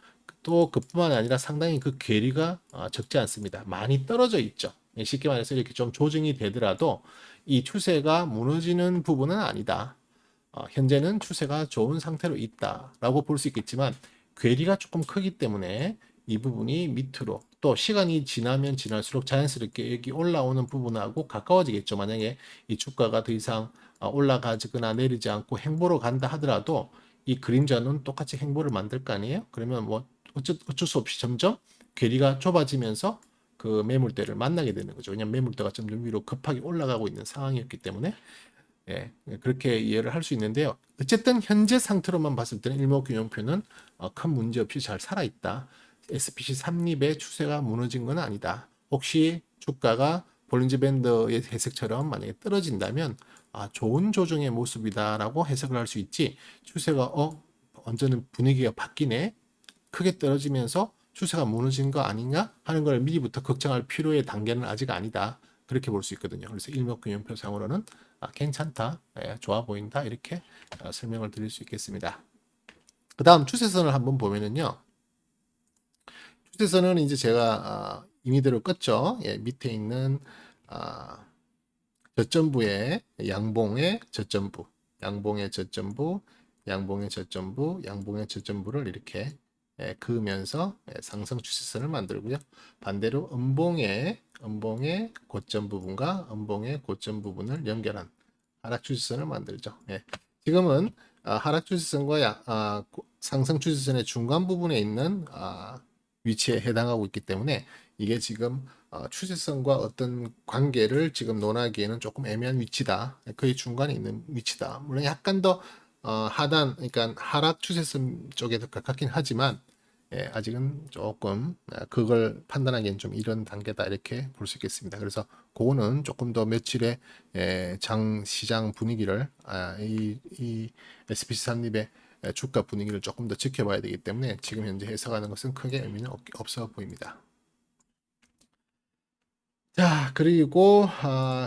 또 그뿐만 아니라 상당히 그 괴리가 적지 않습니다. 많이 떨어져 있죠. 쉽게 말해서 이렇게 좀 조정이 되더라도 이 추세가 무너지는 부분은 아니다. 현재는 추세가 좋은 상태로 있다라고 볼 수 있겠지만 괴리가 조금 크기 때문에 이 부분이 밑으로 또 시간이 지나면 지날수록 자연스럽게 여기 올라오는 부분하고 가까워지겠죠. 만약에 이 주가가 더 이상 올라가거나 내리지 않고 행보로 간다 하더라도 이 그림자는 똑같이 행보를 만들 거 아니에요? 그러면 뭐 어쩔 수 없이 점점 괴리가 좁아지면서 그 매물대를 만나게 되는 거죠. 왜냐하면 매물대가 점점 위로 급하게 올라가고 있는 상황이었기 때문에 예, 그렇게 이해를 할 수 있는데요. 어쨌든 현재 상태로만 봤을 때는 일목균형표는 큰 문제 없이 잘 살아있다. SPC 3립의 추세가 무너진 건 아니다. 혹시 주가가 볼린저 밴드의 해석처럼 만약에 떨어진다면 좋은 조정의 모습이다라고 해석을 할 수 있지. 추세가 완전히 분위기가 바뀌네. 크게 떨어지면서 추세가 무너진 거 아닌가 하는 걸 미리부터 걱정할 필요의 단계는 아직 아니다. 그렇게 볼 수 있거든요. 그래서 일목균형표상으로는 괜찮다, 좋아 보인다 이렇게 설명을 드릴 수 있겠습니다. 그 다음 추세선을 한번 보면은요. 추세선은 이제 제가 임의대로 껐죠. 밑에 있는 저점부의 양봉의 저점부, 양봉의 저점부, 양봉의 저점부, 양봉의 저점부를 이렇게 그으면서 상승 추세선을 만들고요. 반대로 음봉의 고점 부분과 음봉의 고점 부분을 연결한 하락 추세선을 만들죠. 지금은 하락 추세선과 상승 추세선의 중간 부분에 있는 위치에 해당하고 있기 때문에 이게 지금 추세선과 어떤 관계를 지금 논하기에는 조금 애매한 위치다. 거의 중간에 있는 위치다. 물론 약간 더 하단, 그러니까 하락 추세선 쪽에 더 가깝긴 하지만 아직은 조금 그걸 판단하기엔 좀 이런 단계다 이렇게 볼 수 있겠습니다. 그래서 그거는 조금 더 며칠의 장 시장 분위기를 이 SPC 산립의 주가 분위기를 조금 더 지켜봐야 되기 때문에 지금 현재 해석하는 것은 크게 의미는 없어 보입니다. 자, 그리고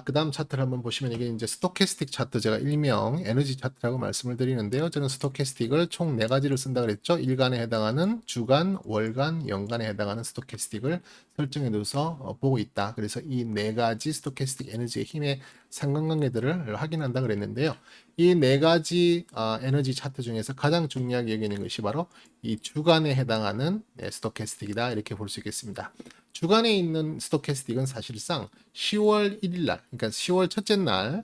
그다음 차트를 한번 보시면 이게 이제 스토캐스틱 차트, 제가 일명 에너지 차트라고 말씀을 드리는데요. 저는 스토캐스틱을 총 4가지를 쓴다 그랬죠. 일간에 해당하는 주간, 월간, 연간에 해당하는 스토캐스틱을 설정해 둬서 보고 있다. 그래서 이 4가지 스토캐스틱 에너지의 힘의 상관관계들을 확인한다 그랬는데요. 이 4가지 에너지 차트 중에서 가장 중요하게 여기는 것이 바로 이 주간에 해당하는 스토캐스틱이다 이렇게 볼 수 있겠습니다. 주간에 있는 스토캐스틱은 사실상 10월 1일 날, 그러니까 10월 첫째 날,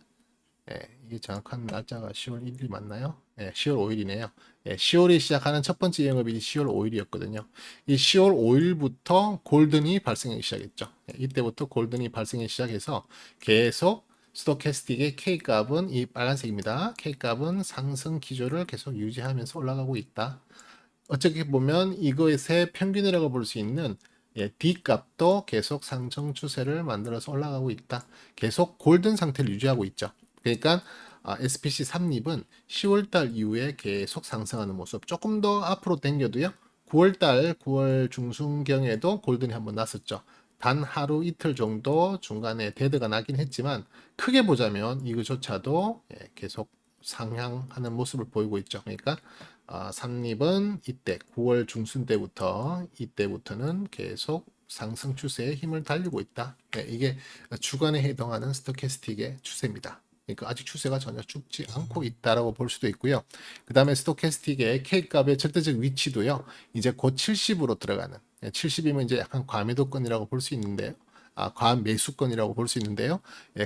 이게 정확한 날짜가 10월 1일 맞나요? 10월 5일이네요. 10월이 시작하는 첫 번째 영업일이 10월 5일이었거든요. 이 10월 5일부터 골든이 발생하기 시작했죠. 이때부터 골든이 발생하기 시작해서 계속 스토캐스틱의 K값은 이 빨간색입니다. K값은 상승 기조를 계속 유지하면서 올라가고 있다. 어떻게 보면 이것의 평균이라고 볼 수 있는 D값도 계속 상승 추세를 만들어서 올라가고 있다. 계속 골든 상태를 유지하고 있죠. 그러니까 SPC 3립은 10월달 이후에 계속 상승하는 모습. 조금 더 앞으로 당겨도요. 9월달, 9월 중순경에도 골든이 한번 났었죠. 단 하루 이틀 정도 중간에 데드가 나긴 했지만 크게 보자면 이거조차도 계속 상향하는 모습을 보이고 있죠. 그러니까 3립은 이때 9월 중순 이때부터는 계속 상승 추세에 힘을 달리고 있다. 이게 주간에 해당하는 스토캐스틱의 추세입니다. 그러니까 아직 추세가 전혀 죽지 않고 있다라고 볼 수도 있고요. 그 다음에 스토캐스틱의 K값의 절대적 위치도요. 이제 곧 70으로 들어가는 70이면 이제 약간 과매도권이라고 볼 수 있는데요. 과매수권이라고 볼 수 있는데요.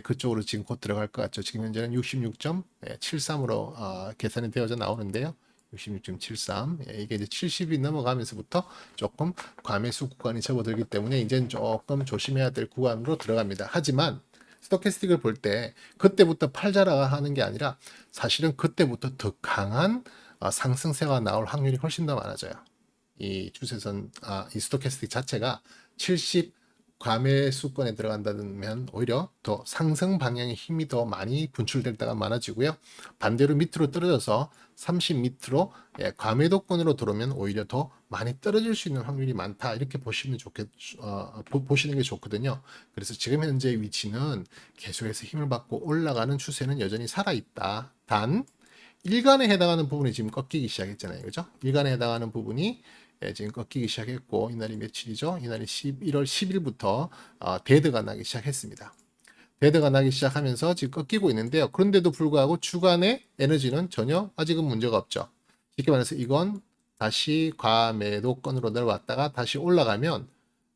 그쪽으로 지금 곧 들어갈 것 같죠. 지금 현재는 66.73으로 계산이 되어져 나오는데요. 66.73. 이게 이제 70이 넘어가면서부터 조금 과매수 구간이 접어들기 때문에 이제는 조금 조심해야 될 구간으로 들어갑니다. 하지만 스토캐스틱을 볼 때 그때부터 팔자라 하는 게 아니라 사실은 그때부터 더 강한 상승세가 나올 확률이 훨씬 더 많아져요. 이 추세선, 이 스토캐스틱 자체가 70 과매수권에 들어간다면 오히려 더 상승 방향의 힘이 더 많이 분출될 때가 많아지고요. 반대로 밑으로 떨어져서 30 밑으로 과매도권으로 들어오면 오히려 더 많이 떨어질 수 있는 확률이 많다. 이렇게 보시면 보시는 게 좋거든요. 그래서 지금 현재 위치는 계속해서 힘을 받고 올라가는 추세는 여전히 살아있다. 단 일간에 해당하는 부분이 지금 꺾이기 시작했잖아요. 그죠? 일간에 해당하는 부분이 예, 지금 꺾이기 시작했고 이날이 며칠이죠? 이날이 11월 10일부터 데드가 나기 시작했습니다. 데드가 나기 시작하면서 지금 꺾이고 있는데요. 그런데도 불구하고 주간의 에너지는 전혀 아직은 문제가 없죠. 쉽게 말해서 이건 다시 과매도권으로 내려왔다가 다시 올라가면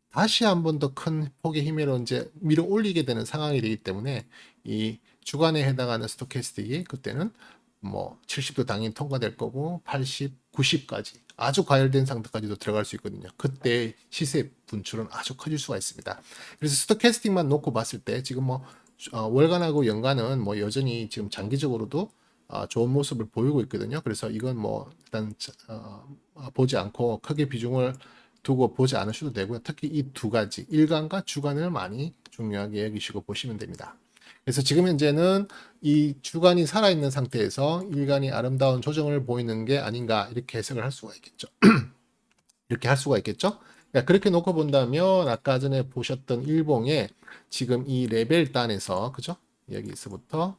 다시 한 번 더 큰 폭의 힘으로 이제 밀어 올리게 되는 상황이 되기 때문에 이 주간에 해당하는 스토캐스틱이 그때는 뭐 70도 당연히 통과될 거고 80, 90까지 아주 과열된 상태까지도 들어갈 수 있거든요. 그때 시세 분출은 아주 커질 수가 있습니다. 그래서 스토캐스틱만 놓고 봤을 때 지금 뭐 월간하고 연간은 뭐 여전히 지금 장기적으로도 좋은 모습을 보이고 있거든요. 그래서 이건 뭐 일단 보지 않고 크게 비중을 두고 보지 않으셔도 되고요. 특히 이 두 가지 일간과 주간을 많이 중요하게 여기시고 보시면 됩니다. 그래서 지금 현재는 이 주간이 살아있는 상태에서 일간이 아름다운 조정을 보이는 게 아닌가 이렇게 해석을 할 수가 있겠죠. 이렇게 할 수가 있겠죠. 그렇게 놓고 본다면 아까 전에 보셨던 일봉의 지금 이 레벨 단에서 그죠? 여기서부터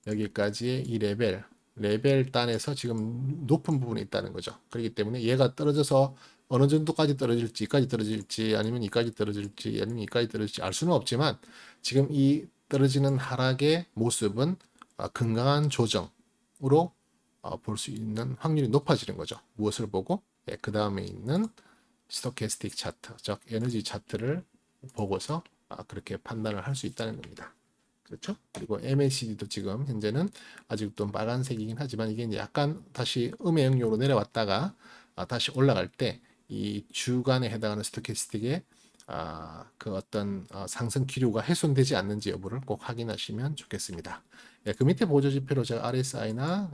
여기까지의 이 레벨 단에서 지금 높은 부분에 있다는 거죠. 그렇기 때문에 얘가 떨어져서 어느 정도까지 떨어질지, 이까지 떨어질지, 아니면 이까지 떨어질지, 아니면 이까지 떨어질지 알 수는 없지만 지금 이 떨어지는 하락의 모습은 건강한 조정으로 볼 수 있는 확률이 높아지는 거죠. 무엇을 보고? 그 다음에 있는 스토캐스틱 차트, 즉 에너지 차트를 보고서 그렇게 판단을 할 수 있다는 겁니다. 그렇죠? 그리고 MACD도 지금 현재는 아직도 빨간색이긴 하지만 이게 이제 약간 다시 음의 영역으로 내려왔다가 다시 올라갈 때 이 주간에 해당하는 스토캐스틱의 그 어떤 상승 기류가 훼손되지 않는지 여부를 꼭 확인하시면 좋겠습니다. 예, 그 밑에 보조지표로 제가 RSI나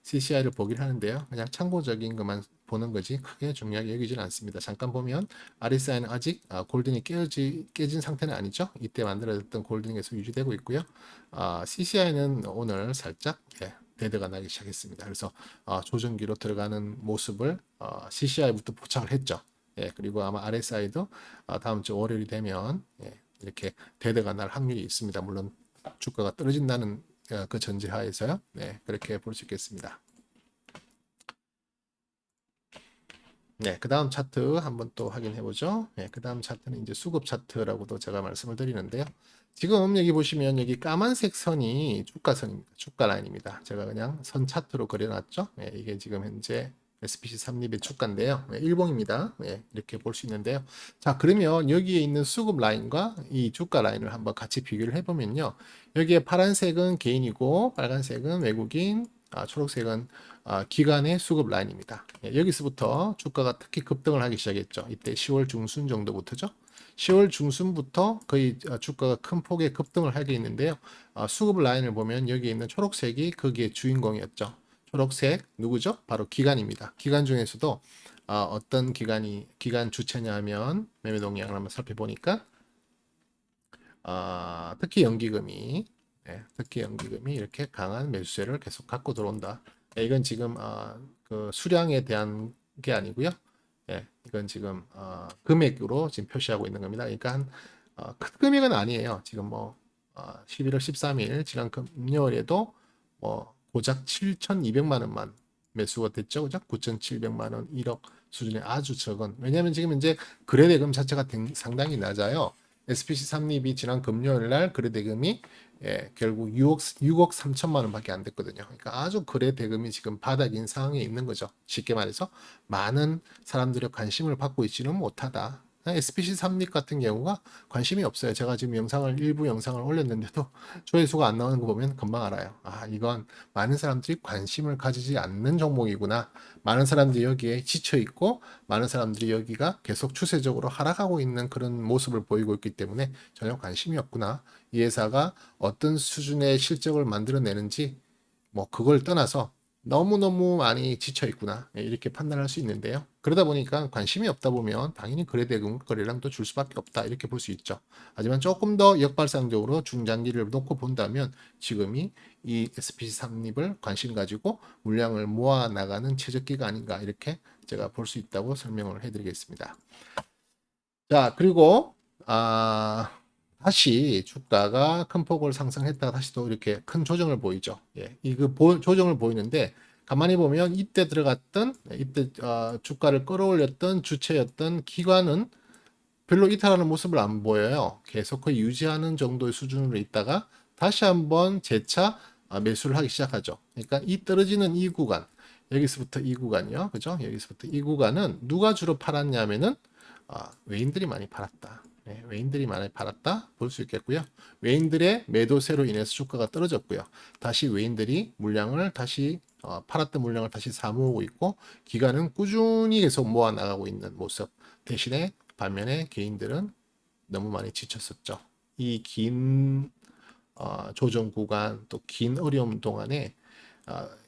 CCI를 보긴 하는데요. 그냥 참고적인 것만 보는 거지 크게 중요하게 여기지는 않습니다. 잠깐 보면 RSI는 아직 골든이 깨진 상태는 아니죠. 이때 만들어졌던 골든이 계속 유지되고 있고요. CCI는 오늘 살짝 데드가 나기 시작했습니다. 그래서 조정기로 들어가는 모습을 CCI부터 포착을 했죠. 그리고 아마 RSI도 다음 주 월요일이 되면 이렇게 데드가 날 확률이 있습니다. 물론 주가가 떨어진다는 그 전제하에서요. 그렇게 볼 수 있겠습니다. 그 다음 차트 한번 또 확인해 보죠. 그 다음 차트는 이제 수급 차트라고도 제가 말씀을 드리는데요. 지금 여기 보시면 여기 까만색 선이 주가선입니다. 주가 라인입니다. 제가 그냥 선 차트로 그려놨죠. 이게 지금 현재 SPC 3립의 주가인데요. 일봉입니다. 이렇게 볼 수 있는데요. 자, 그러면 여기에 있는 수급 라인과 이 주가 라인을 한번 같이 비교를 해보면요. 여기에 파란색은 개인이고 빨간색은 외국인, 초록색은 기간의 수급 라인입니다. 여기서부터 주가가 특히 급등을 하기 시작했죠. 이때 10월 중순 정도부터죠. 10월 중순부터 거의 주가가 큰 폭의 급등을 하게 있는데요. 수급 라인을 보면 여기 있는 초록색이 거기에 주인공이었죠. 초록색 누구죠? 바로 기간입니다. 기간 중에서도 어떤 기간 주체냐 하면 매매 동향을 한번 살펴보니까 특히 연기금이 이렇게 강한 매수세를 계속 갖고 들어온다. 이건 지금 그 수량에 대한 게 아니고요. 이건 지금 금액으로 지금 표시하고 있는 겁니다. 그러니까 큰 금액은 아니에요. 지금 뭐 11월 13일 지난 금요일에도 뭐 고작 7,200만 원만 매수가 됐죠. 그죠? 9,700만 원, 1억 수준의 아주 적은. 왜냐하면 지금 이제 거래대금 자체가 상당히 낮아요. SPC 3립이 지난 금요일 날 거래대금이 결국 6억 3천만 원밖에 안 됐거든요. 그러니까 아주 거래대금이 지금 바닥인 상황에 있는 거죠. 쉽게 말해서 많은 사람들의 관심을 받고 있지는 못하다. SPC 3립 같은 경우가 관심이 없어요. 제가 지금 일부 영상을 올렸는데도 조회수가 안 나오는 거 보면 금방 알아요. 이건 많은 사람들이 관심을 가지지 않는 종목이구나. 많은 사람들이 여기에 지쳐 있고 많은 사람들이 여기가 계속 추세적으로 하락하고 있는 그런 모습을 보이고 있기 때문에 전혀 관심이 없구나. 이 회사가 어떤 수준의 실적을 만들어내는지 뭐 그걸 떠나서 너무너무 많이 지쳐 있구나. 이렇게 판단할 수 있는데요. 그러다 보니까 관심이 없다 보면 당연히 거래대금 거래량 도 줄 수밖에 없다. 이렇게 볼 수 있죠. 하지만 조금 더 역발상적으로 중장기를 놓고 본다면 지금이 이 SPC 3립을 관심 가지고 물량을 모아 나가는 최적기가 아닌가 이렇게 제가 볼 수 있다고 설명을 해드리겠습니다. 자, 그리고 다시 주가가 큰 폭을 상승했다가 다시 또 이렇게 큰 조정을 보이죠. 이그 조정을 보이는데 가만히 보면 이때 들어갔던 이때 주가를 끌어올렸던 주체였던 기관은 별로 이탈하는 모습을 안 보여요. 계속 거의 유지하는 정도의 수준으로 있다가 다시 한번 재차 매수를 하기 시작하죠. 그러니까 이 떨어지는 이 구간, 여기서부터 이 구간이요. 그죠? 여기서부터 이 구간은 누가 주로 팔았냐면은 외인들이 많이 팔았다. 네, 외인들이 많이 팔았다 볼 수 있겠고요. 외인들의 매도세로 인해서 주가가 떨어졌고요. 다시 외인들이 물량을 다시 팔았던 물량을 다시 사모으고 있고 기관은 꾸준히 계속 모아 나가고 있는 모습. 대신에 반면에 개인들은 너무 많이 지쳤었죠. 이 긴 조정 구간 또 긴 어려움 동안에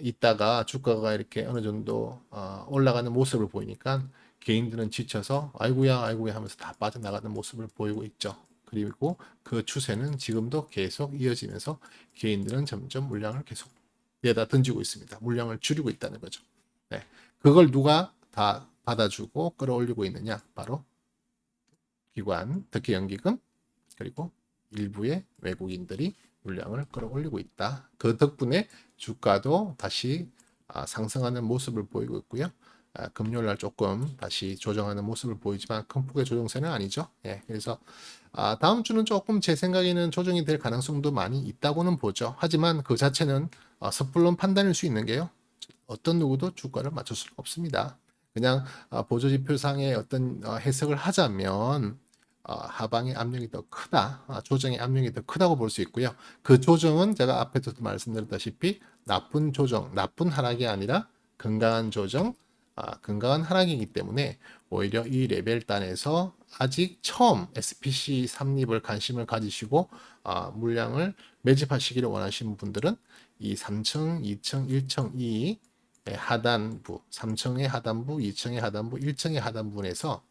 있다가 주가가 이렇게 어느 정도 올라가는 모습을 보이니까 개인들은 지쳐서 아이고야 아이고야 하면서 다 빠져나가는 모습을 보이고 있죠. 그리고 그 추세는 지금도 계속 이어지면서 개인들은 점점 물량을 계속 내다 던지고 있습니다. 물량을 줄이고 있다는 거죠. 네. 그걸 누가 다 받아주고 끌어올리고 있느냐? 바로 기관, 특히 연기금, 그리고 일부의 외국인들이 물량을 끌어올리고 있다. 그 덕분에 주가도 다시 상승하는 모습을 보이고 있고요. 금요일 날 조금 다시 조정하는 모습을 보이지만 큰 폭의 조정세는 아니죠. 예, 그래서 다음 주는 조금 제 생각에는 조정이 될 가능성도 많이 있다고는 보죠. 하지만 그 자체는 섣불른 판단일 수 있는 게요. 어떤 누구도 주가를 맞출 수가 없습니다. 그냥 보조지표상의 어떤 해석을 하자면 하방의 압력이 더 크다, 조정의 압력이 더 크다고 볼 수 있고요. 그 조정은 제가 앞에도 말씀드렸다시피 나쁜 조정, 나쁜 하락이 아니라 건강한 조정, 건강한 하락이기 때문에 오히려 이 레벨단에서 아직 처음 SPC 삼립을 관심을 가지시고 물량을 매집하시기를 원하시는 분들은 이 3층, 2층, 1층 이 하단부, 3층의 하단부, 2층의 하단부, 1층의 하단부에서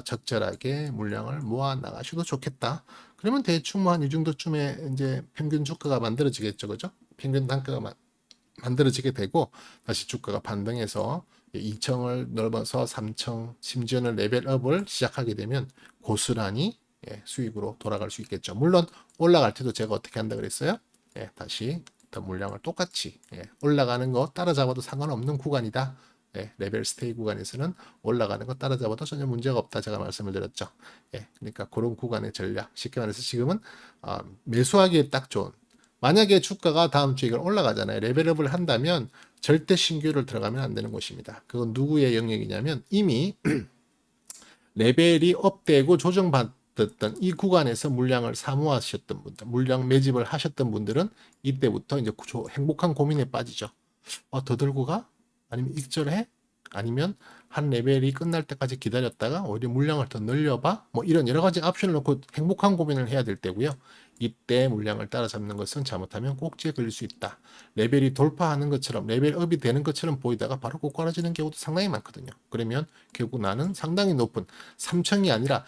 적절하게 물량을 모아 나가셔도 좋겠다. 그러면 대충 뭐 한 이 정도쯤에 이제 평균 주가가 만들어지겠죠, 그죠? 평균 단가가 만들어지게 되고 다시 주가가 반등해서 2층을 넓어서 3층 심지어는 레벨업을 시작하게 되면 고스란히 수익으로 돌아갈 수 있겠죠. 물론 올라갈 때도 제가 어떻게 한다 그랬어요? 다시 더 물량을 똑같이 올라가는 거 따라잡아도 상관없는 구간이다. 레벨 스테이 구간에서는 올라가는 거 따라잡아도 전혀 문제가 없다 제가 말씀을 드렸죠. 그러니까 그런 구간의 전략 쉽게 말해서 지금은 매수하기에 딱 좋은 만약에 주가가 다음 주에 이걸 올라가잖아요. 레벨업을 한다면 절대 신규를 들어가면 안 되는 곳입니다. 그건 누구의 영역이냐면 이미 레벨이 업되고 조정받았던 이 구간에서 물량을 사모하셨던 분들, 물량 매집을 하셨던 분들은 이때부터 이제 행복한 고민에 빠지죠. 더 들고 가? 아니면 익절해? 아니면 한 레벨이 끝날 때까지 기다렸다가 오히려 물량을 더 늘려봐? 뭐 이런 여러 가지 옵션을 놓고 행복한 고민을 해야 될 때고요. 이때 물량을 따라잡는 것은 잘못하면 꼭지에 걸릴 수 있다. 레벨이 돌파하는 것처럼 레벨업이 되는 것처럼 보이다가 바로 꼬꾸라지는 경우도 상당히 많거든요. 그러면 결국 나는 상당히 높은 3층이 아니라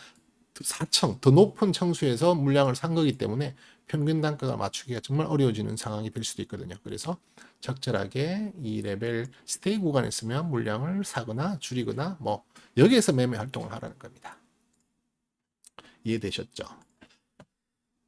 4층 더 높은 층수에서 물량을 산 거기 때문에 평균 단가가 맞추기가 정말 어려워지는 상황이 될 수도 있거든요. 그래서 적절하게 이 레벨 스테이 구간에 있으면 물량을 사거나 줄이거나 뭐 여기에서 매매 활동을 하라는 겁니다. 이해되셨죠?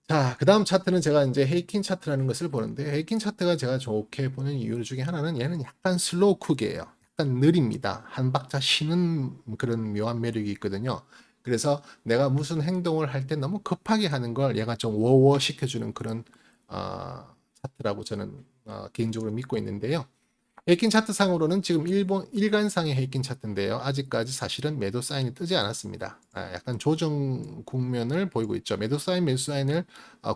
자, 그 다음 차트는 제가 이제 헤이킨 차트라는 것을 보는데 헤이킨 차트가 제가 좋게 보는 이유 중에 하나는 얘는 약간 슬로우 쿡이에요. 약간 느립니다. 한 박자 쉬는 그런 묘한 매력이 있거든요. 그래서 내가 무슨 행동을 할 때 너무 급하게 하는 걸 얘가 좀 워워 시켜주는 그런 차트라고 저는 개인적으로 믿고 있는데요. 헤이킨 차트상으로는 지금 일본 일간상의 헤이킨 차트인데요. 아직까지 사실은 매도 사인이 뜨지 않았습니다. 약간 조정 국면을 보이고 있죠. 매도 사인, 매수 사인을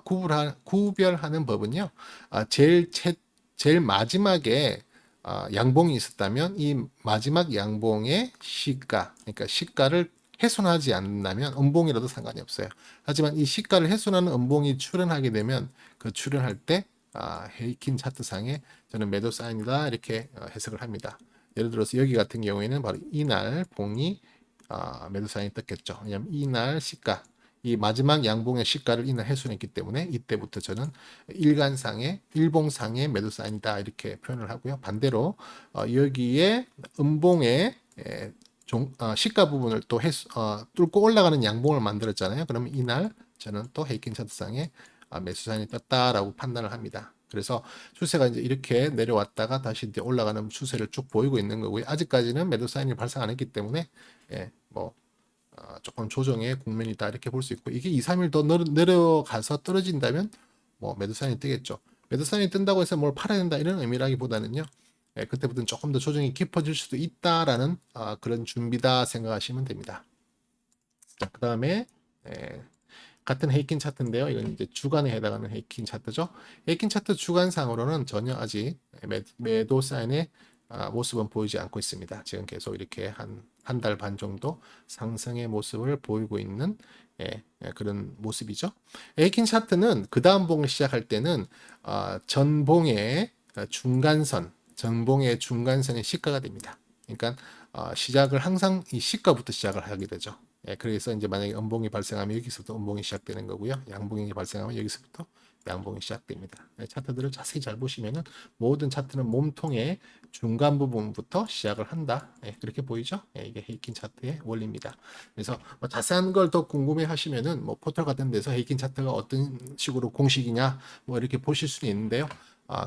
구별하는 법은요. 제일 마지막에 양봉이 있었다면 이 마지막 양봉의 시가, 그러니까 시가를 훼손하지 않는다면 음봉이라도 상관이 없어요. 하지만 이 시가를 훼손하는 음봉이 출현하게 되면 그 출현할 때 헤이킨 차트상에 저는 매도 사인이다 이렇게 해석을 합니다. 예를 들어서 여기 같은 경우에는 바로 이날 봉이 매도 사인이 떴겠죠. 왜냐하면 이날 시가 이 마지막 양봉의 시가를 이날 훼손했기 때문에 이때부터 저는 일간상의 일봉상의 매도 사인이다 이렇게 표현을 하고요. 반대로 여기에 음봉의 시가 부분을 또 뚫고 올라가는 양봉을 만들었잖아요. 그러면 이날 저는 또 헤이킨 차트상에 매수 사인이 떴다라고 판단을 합니다. 그래서 추세가 이제 이렇게 내려왔다가 다시 이제 올라가는 추세를 쭉 보이고 있는 거고요. 아직까지는 매도 사인이 발생 안 했기 때문에 뭐 조금 조정의 국면이다 이렇게 볼 수 있고, 이게 2, 3일 더 내려가서 떨어진다면 뭐 매도 사인이 뜨겠죠. 매도 사인이 뜬다고 해서 뭘 팔아야 된다 이런 의미라기보다는요. 그때부터는 조금 더 조정이 깊어질 수도 있다라는 그런 준비다 생각하시면 됩니다. 자, 그다음에 같은 헤이킨 차트인데요. 이건 이제 주간에 해당하는 헤이킨 차트죠. 헤이킨 차트 주간상으로는 전혀 아직 매도 사인의 모습은 보이지 않고 있습니다. 지금 계속 이렇게 한 달 반 정도 상승의 모습을 보이고 있는 그런 모습이죠. 헤이킨 차트는 그 다음 봉을 시작할 때는 전봉의 중간선, 전봉의 중간선이 시가가 됩니다. 그러니까 시작을 항상 이 시가부터 시작을 하게 되죠. 그래서 이제 만약에 음봉이 발생하면 여기서부터 음봉이 시작되는 거고요. 양봉이 발생하면 여기서부터 양봉이 시작됩니다. 차트들을 자세히 잘 보시면은 모든 차트는 몸통의 중간 부분부터 시작을 한다. 그렇게 보이죠? 이게 헤이킨 차트의 원리입니다. 그래서 뭐 자세한 걸 더 궁금해 하시면은 뭐 포털 같은 데서 헤이킨 차트가 어떤 식으로 공식이냐 뭐 이렇게 보실 수는 있는데요.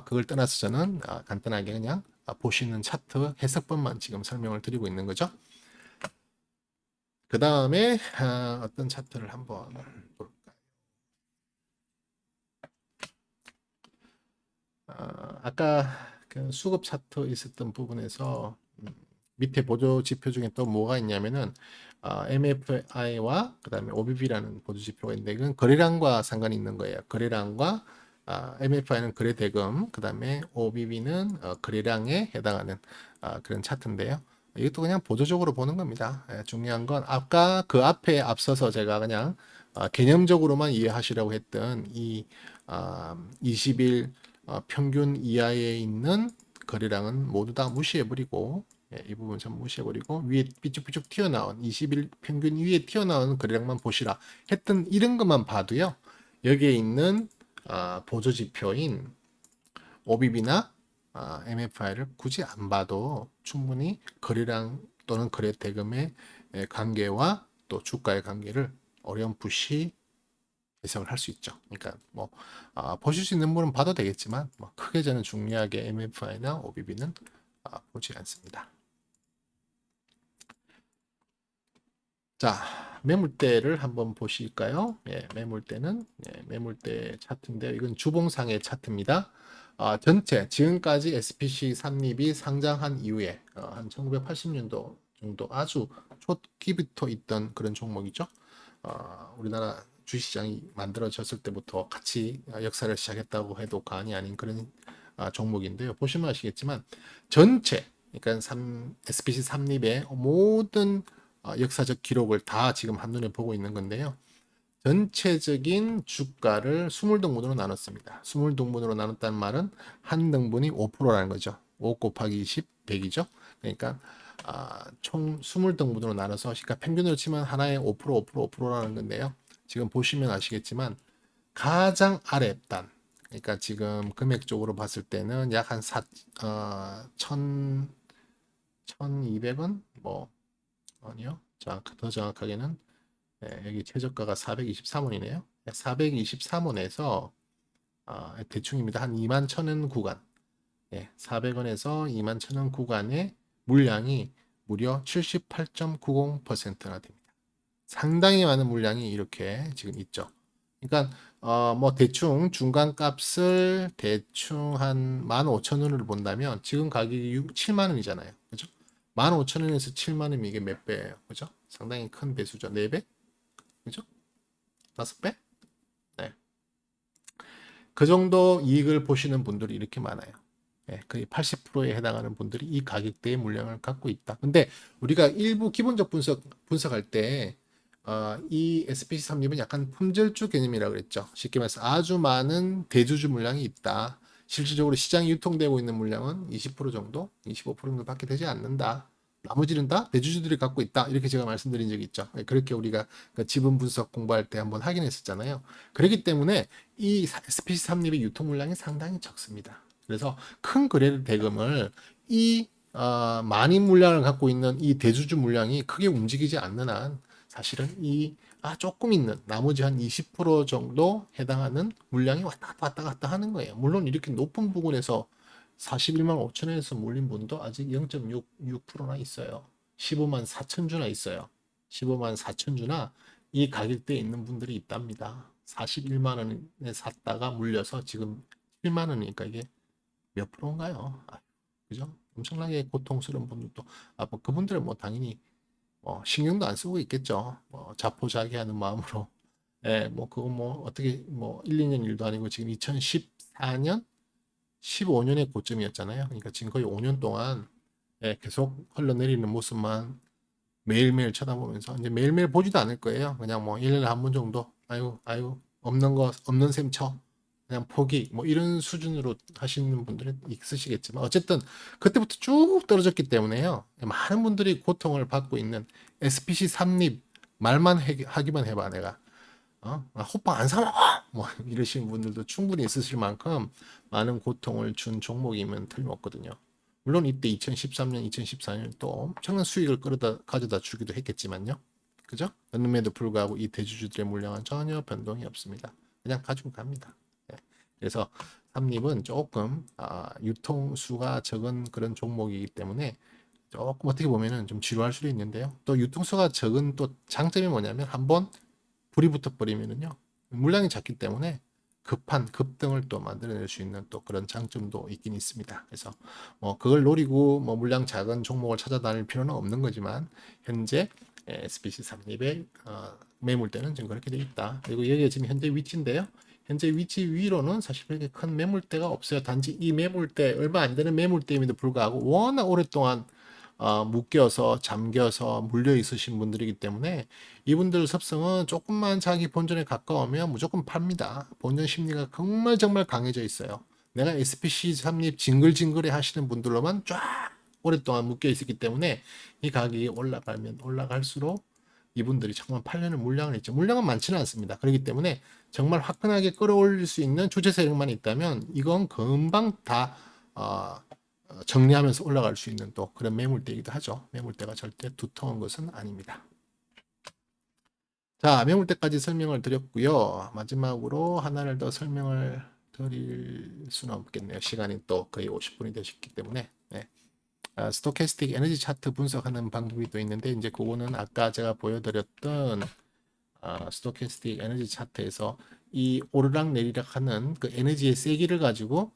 그걸 떠나서 저는 간단하게 그냥 보시는 차트 해석본만 지금 설명을 드리고 있는 거죠. 그 다음에 어떤 차트를 한번 볼까요? 아까 그 수급 차트 있었던 부분에서 밑에 보조 지표 중에 또 뭐가 있냐면은 MFI와 그 다음에 OBB라는 보조 지표가 있는데 이건 거래량과 상관이 있는 거예요. 거래량과 MFI는 거래 대금, 그 다음에 OBB는 거래량에 해당하는 그런 차트인데요. 이것도 그냥 보조적으로 보는 겁니다. 중요한 건 아까 그 앞에 앞서서 제가 그냥 개념적으로만 이해하시라고 했던 이 20일 평균 이하에 있는 거래량은 모두 다 무시해버리고, 이 부분 전 무시해버리고 위에 삐쭉삐쭉 튀어나온 20일 평균 위에 튀어나온 거래량만 보시라 했던 이런 것만 봐도요. 여기에 있는 보조 지표인 OBB나 MFI를 굳이 안 봐도 충분히 거래량 또는 거래 대금의 관계와 또 주가의 관계를 어렴풋이 해석을 할 수 있죠. 그러니까 뭐 보실 수 있는 분은 봐도 되겠지만 뭐 크게 저는 중요하게 MFI나 OBB는 보지 않습니다. 자, 매물대를 한번 보실까요? 매물대는 매물대 차트인데요. 이건 주봉상의 차트입니다. 전체 지금까지 SPC 삼립이 상장한 이후에 한 1980년도 정도 아주 초기부터 있던 그런 종목이죠. 우리나라 주식시장이 만들어졌을 때부터 같이 역사를 시작했다고 해도 과언이 아닌 그런 종목인데요. 보시면 아시겠지만 전체 그러니까 SPC 삼립의 모든 역사적 기록을 다 지금 한눈에 보고 있는 건데요. 전체적인 주가를 20등분으로 나눴습니다. 20등분으로 나눴다는 말은 한 등분이 5%라는 거죠. 5 곱하기 20, 100이죠. 그러니까 총 20등분으로 나눠서 그러니까 평균으로 치면 하나에 5%, 5%, 5%라는 건데요. 지금 보시면 아시겠지만 가장 아래 단, 그러니까 지금 금액적으로 봤을 때는 약 한 1,200원? 뭐 아니요. 더 정확하게는 여기 최저가가 423원이네요. 423원에서 대충입니다. 한 2만 1,000원 구간. 400원에서 2만 1,000원 구간의 물량이 무려 78.90%나 됩니다. 상당히 많은 물량이 이렇게 지금 있죠. 그러니까 뭐 대충 중간값을 대충 한 15,000원으로 본다면 지금 가격이 7만 원이잖아요. 그죠? 15,000원에서 7만 원이면 이게 몇 배예요? 그죠? 상당히 큰 배수죠. 4배? 그죠? 5배? 네. 그 정도 이익을 보시는 분들이 이렇게 많아요. 거의 80%에 해당하는 분들이 이 가격대의 물량을 갖고 있다. 근데 우리가 일부 기본적 분석할 때 이 SPC 삼립은 약간 품절주 개념이라고 그랬죠. 쉽게 말해서 아주 많은 대주주 물량이 있다. 실질적으로 시장에 유통되고 있는 물량은 20% 정도, 25% 정도밖에 되지 않는다. 나머지는 다 대주주들이 갖고 있다. 이렇게 제가 말씀드린 적이 있죠. 그렇게 우리가 그 지분 분석 공부할 때 한번 확인했었잖아요. 그렇기 때문에 이 SPC 삼립의 유통 물량이 상당히 적습니다. 그래서 큰 거래 대금을 이 많은 물량을 갖고 있는 이 대주주 물량이 크게 움직이지 않는 한 사실은 이 조금 있는 나머지 한 20% 정도 해당하는 물량이 왔다 갔다 하는 거예요. 물론 이렇게 높은 부분에서 41만 5천원에서 물린 분도 아직 0.66%나 있어요. 15만 4천 주나 있어요. 15만 4천 주나 이 가격대에 있는 분들이 있답니다. 41만 원에 샀다가 물려서 지금 7만 원이니까 이게 몇 프로인가요? 그죠? 엄청나게 고통스러운 분들도 뭐 그분들은 뭐 당연히 신경도 안 쓰고 있겠죠. 자포자기하는 마음으로. 예, 뭐 그거 뭐 어떻게 뭐 1, 2년 일도 아니고 지금 2014년, 15년의 고점이었잖아요. 그러니까 지금 거의 5년 동안 계속 흘러내리는 모습만 매일매일 쳐다보면서 이제 매일매일 보지도 않을 거예요. 그냥 뭐 1년에 한 번 정도 아유 없는 거 없는 셈 쳐. 그냥 포기 뭐 이런 수준으로 하시는 분들은 있으시겠지만 어쨌든 그때부터 쭉 떨어졌기 때문에요. 많은 분들이 고통을 받고 있는 SPC 삼립 말만 하기만 해봐 내가 호빵 안 사먹어 뭐 이러시는 분들도 충분히 있으실 만큼 많은 고통을 준 종목이면 틀림없거든요. 물론 이때 2013년, 2014년 또 엄청난 수익을 가져다 주기도 했겠지만요. 그죠? 그럼에도 불구하고 이 대주주들의 물량은 전혀 변동이 없습니다. 그냥 가지고 갑니다. 네. 그래서 삼립은 조금 유통수가 적은 그런 종목이기 때문에 조금 어떻게 보면은 좀 지루할 수도 있는데요. 또 유통수가 적은 또 장점이 뭐냐면 한번 불이 붙어버리면은요 물량이 작기 때문에 급등을 또 만들어낼 수 있는 또 그런 장점도 있긴 있습니다. 그래서 뭐 그걸 노리고 뭐 물량 작은 종목을 찾아다닐 필요는 없는 거지만 현재 SPC 삼립의 매물대는 지금 그렇게 돼 있다. 그리고 여기가 지금 현재 위치인데요. 현재 위치 위로는 사실 그렇게 큰 매물대가 없어요. 단지 이 매물대 얼마 안 되는 매물대임에도 불구하고 워낙 오랫동안 묶여서 잠겨서 물려 있으신 분들이기 때문에 이분들 습성은 조금만 자기 본전에 가까우면 무조건 팝니다. 본전 심리가 정말 강해져 있어요. 내가 SPC 삼립 징글징글해 하시는 분들로만 쫙 오랫동안 묶여 있었기 때문에 이 가격이 올라가면 올라갈수록 이분들이 정말 팔려는 물량을 있죠. 물량은 많지는 않습니다. 그렇기 때문에 정말 화끈하게 끌어올릴 수 있는 주체 세력만 있다면 이건 금방 다 정리하면서 올라갈 수 있는 또 그런 매물대이기도 하죠. 매물대가 절대 두터운 것은 아닙니다. 자, 매물대까지 설명을 드렸고요. 마지막으로 하나를 더 설명을 드릴 수는 없겠네요. 시간이 또 거의 50분이 되셨기 때문에. 네. 스토캐스틱 에너지 차트 분석하는 방법이 또 있는데 이제 그거는 아까 제가 보여드렸던 스토캐스틱 에너지 차트에서 이 오르락 내리락 하는 그 에너지의 세기를 가지고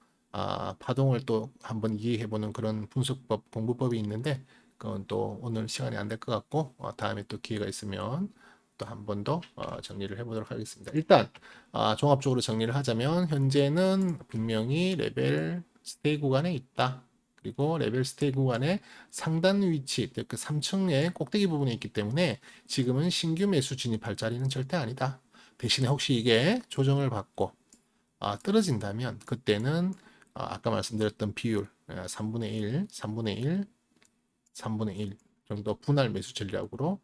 파동을 또 한번 이해해보는 그런 분석법, 공부법이 있는데 그건 또 오늘 시간이 안 될 것 같고 다음에 또 기회가 있으면 또 한 번 더 정리를 해보도록 하겠습니다. 일단 종합적으로 정리를 하자면 현재는 분명히 레벨 스테이 구간에 있다. 그리고 레벨 스테이 구간의 상단 위치, 그 3층의 꼭대기 부분에 있기 때문에 지금은 신규 매수 진입할 자리는 절대 아니다. 대신에 혹시 이게 조정을 받고 떨어진다면 그때는 아까 말씀드렸던 비율 3분의 1, 3분의 1, 3분의 1 정도 분할 매수 전략으로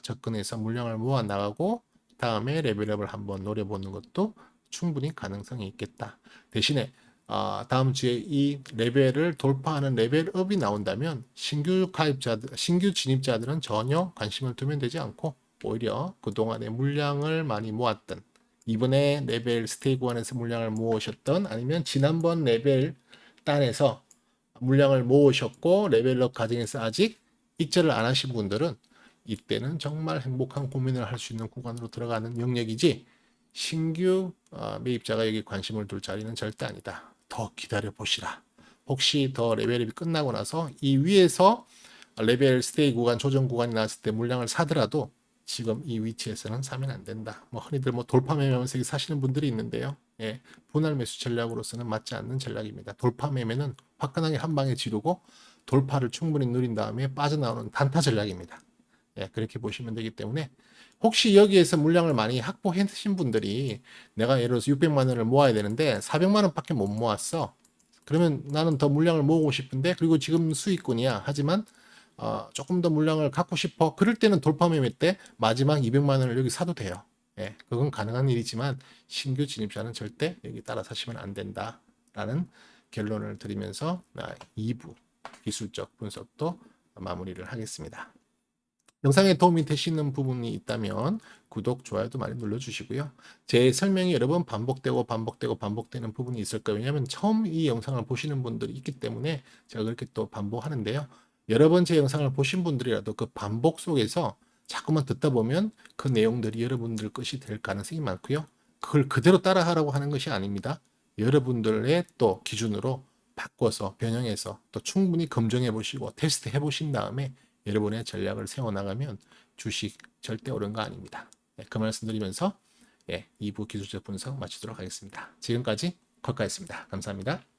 접근해서 물량을 모아 나가고 다음에 레벨업을 한번 노려보는 것도 충분히 가능성이 있겠다. 대신에 다음 주에 이 레벨을 돌파하는 레벨업이 나온다면 신규 가입자들, 신규 진입자들은 전혀 관심을 두면 되지 않고 오히려 그동안의 물량을 많이 모았던 이번에 레벨 스테이 구간에서 물량을 모으셨던 아니면 지난번 레벨 단에서 물량을 모으셨고 레벨업 과정에서 아직 입절을 안 하신 분들은 이때는 정말 행복한 고민을 할 수 있는 구간으로 들어가는 영역이지 신규 매입자가 여기 관심을 둘 자리는 절대 아니다. 더 기다려 보시라. 혹시 더 레벨업이 끝나고 나서 이 위에서 레벨 스테이 구간 조정 구간이 나왔을 때 물량을 사더라도 지금 이 위치에서는 사면 안 된다. 뭐 흔히들 뭐 돌파 매매하면서 사시는 분들이 있는데요. 예, 분할 매수 전략으로서는 맞지 않는 전략입니다. 돌파 매매는 화끈하게 한 방에 지르고 돌파를 충분히 누린 다음에 빠져나오는 단타 전략입니다. 예, 그렇게 보시면 되기 때문에 혹시 여기에서 물량을 많이 확보해신 분들이 내가 예를 들어서 600만 원을 모아야 되는데 400만 원밖에 못 모았어. 그러면 나는 더 물량을 모으고 싶은데 그리고 지금 수익권이야. 하지만 조금 더 물량을 갖고 싶어. 그럴 때는 돌파 매매 때 마지막 200만 원을 여기 사도 돼요. 예, 그건 가능한 일이지만 신규 진입자는 절대 여기 따라 사시면 안 된다라는 결론을 드리면서 2부 기술적 분석도 마무리를 하겠습니다. 영상에 도움이 되시는 부분이 있다면 구독, 좋아요도 많이 눌러주시고요. 제 설명이 여러 번 반복되는 부분이 있을 거예요. 왜냐하면 처음 이 영상을 보시는 분들이 있기 때문에 제가 그렇게 또 반복하는데요. 여러 번 제 영상을 보신 분들이라도 그 반복 속에서 자꾸만 듣다 보면 그 내용들이 여러분들 것이 될 가능성이 많고요. 그걸 그대로 따라하라고 하는 것이 아닙니다. 여러분들의 또 기준으로 바꿔서 변형해서 또 충분히 검증해 보시고 테스트 해 보신 다음에 여러분의 전략을 세워나가면 주식 절대 옳은 거 아닙니다. 네, 그 말씀 드리면서 2부 기술적 분석 마치도록 하겠습니다. 지금까지 컷가였습니다. 감사합니다.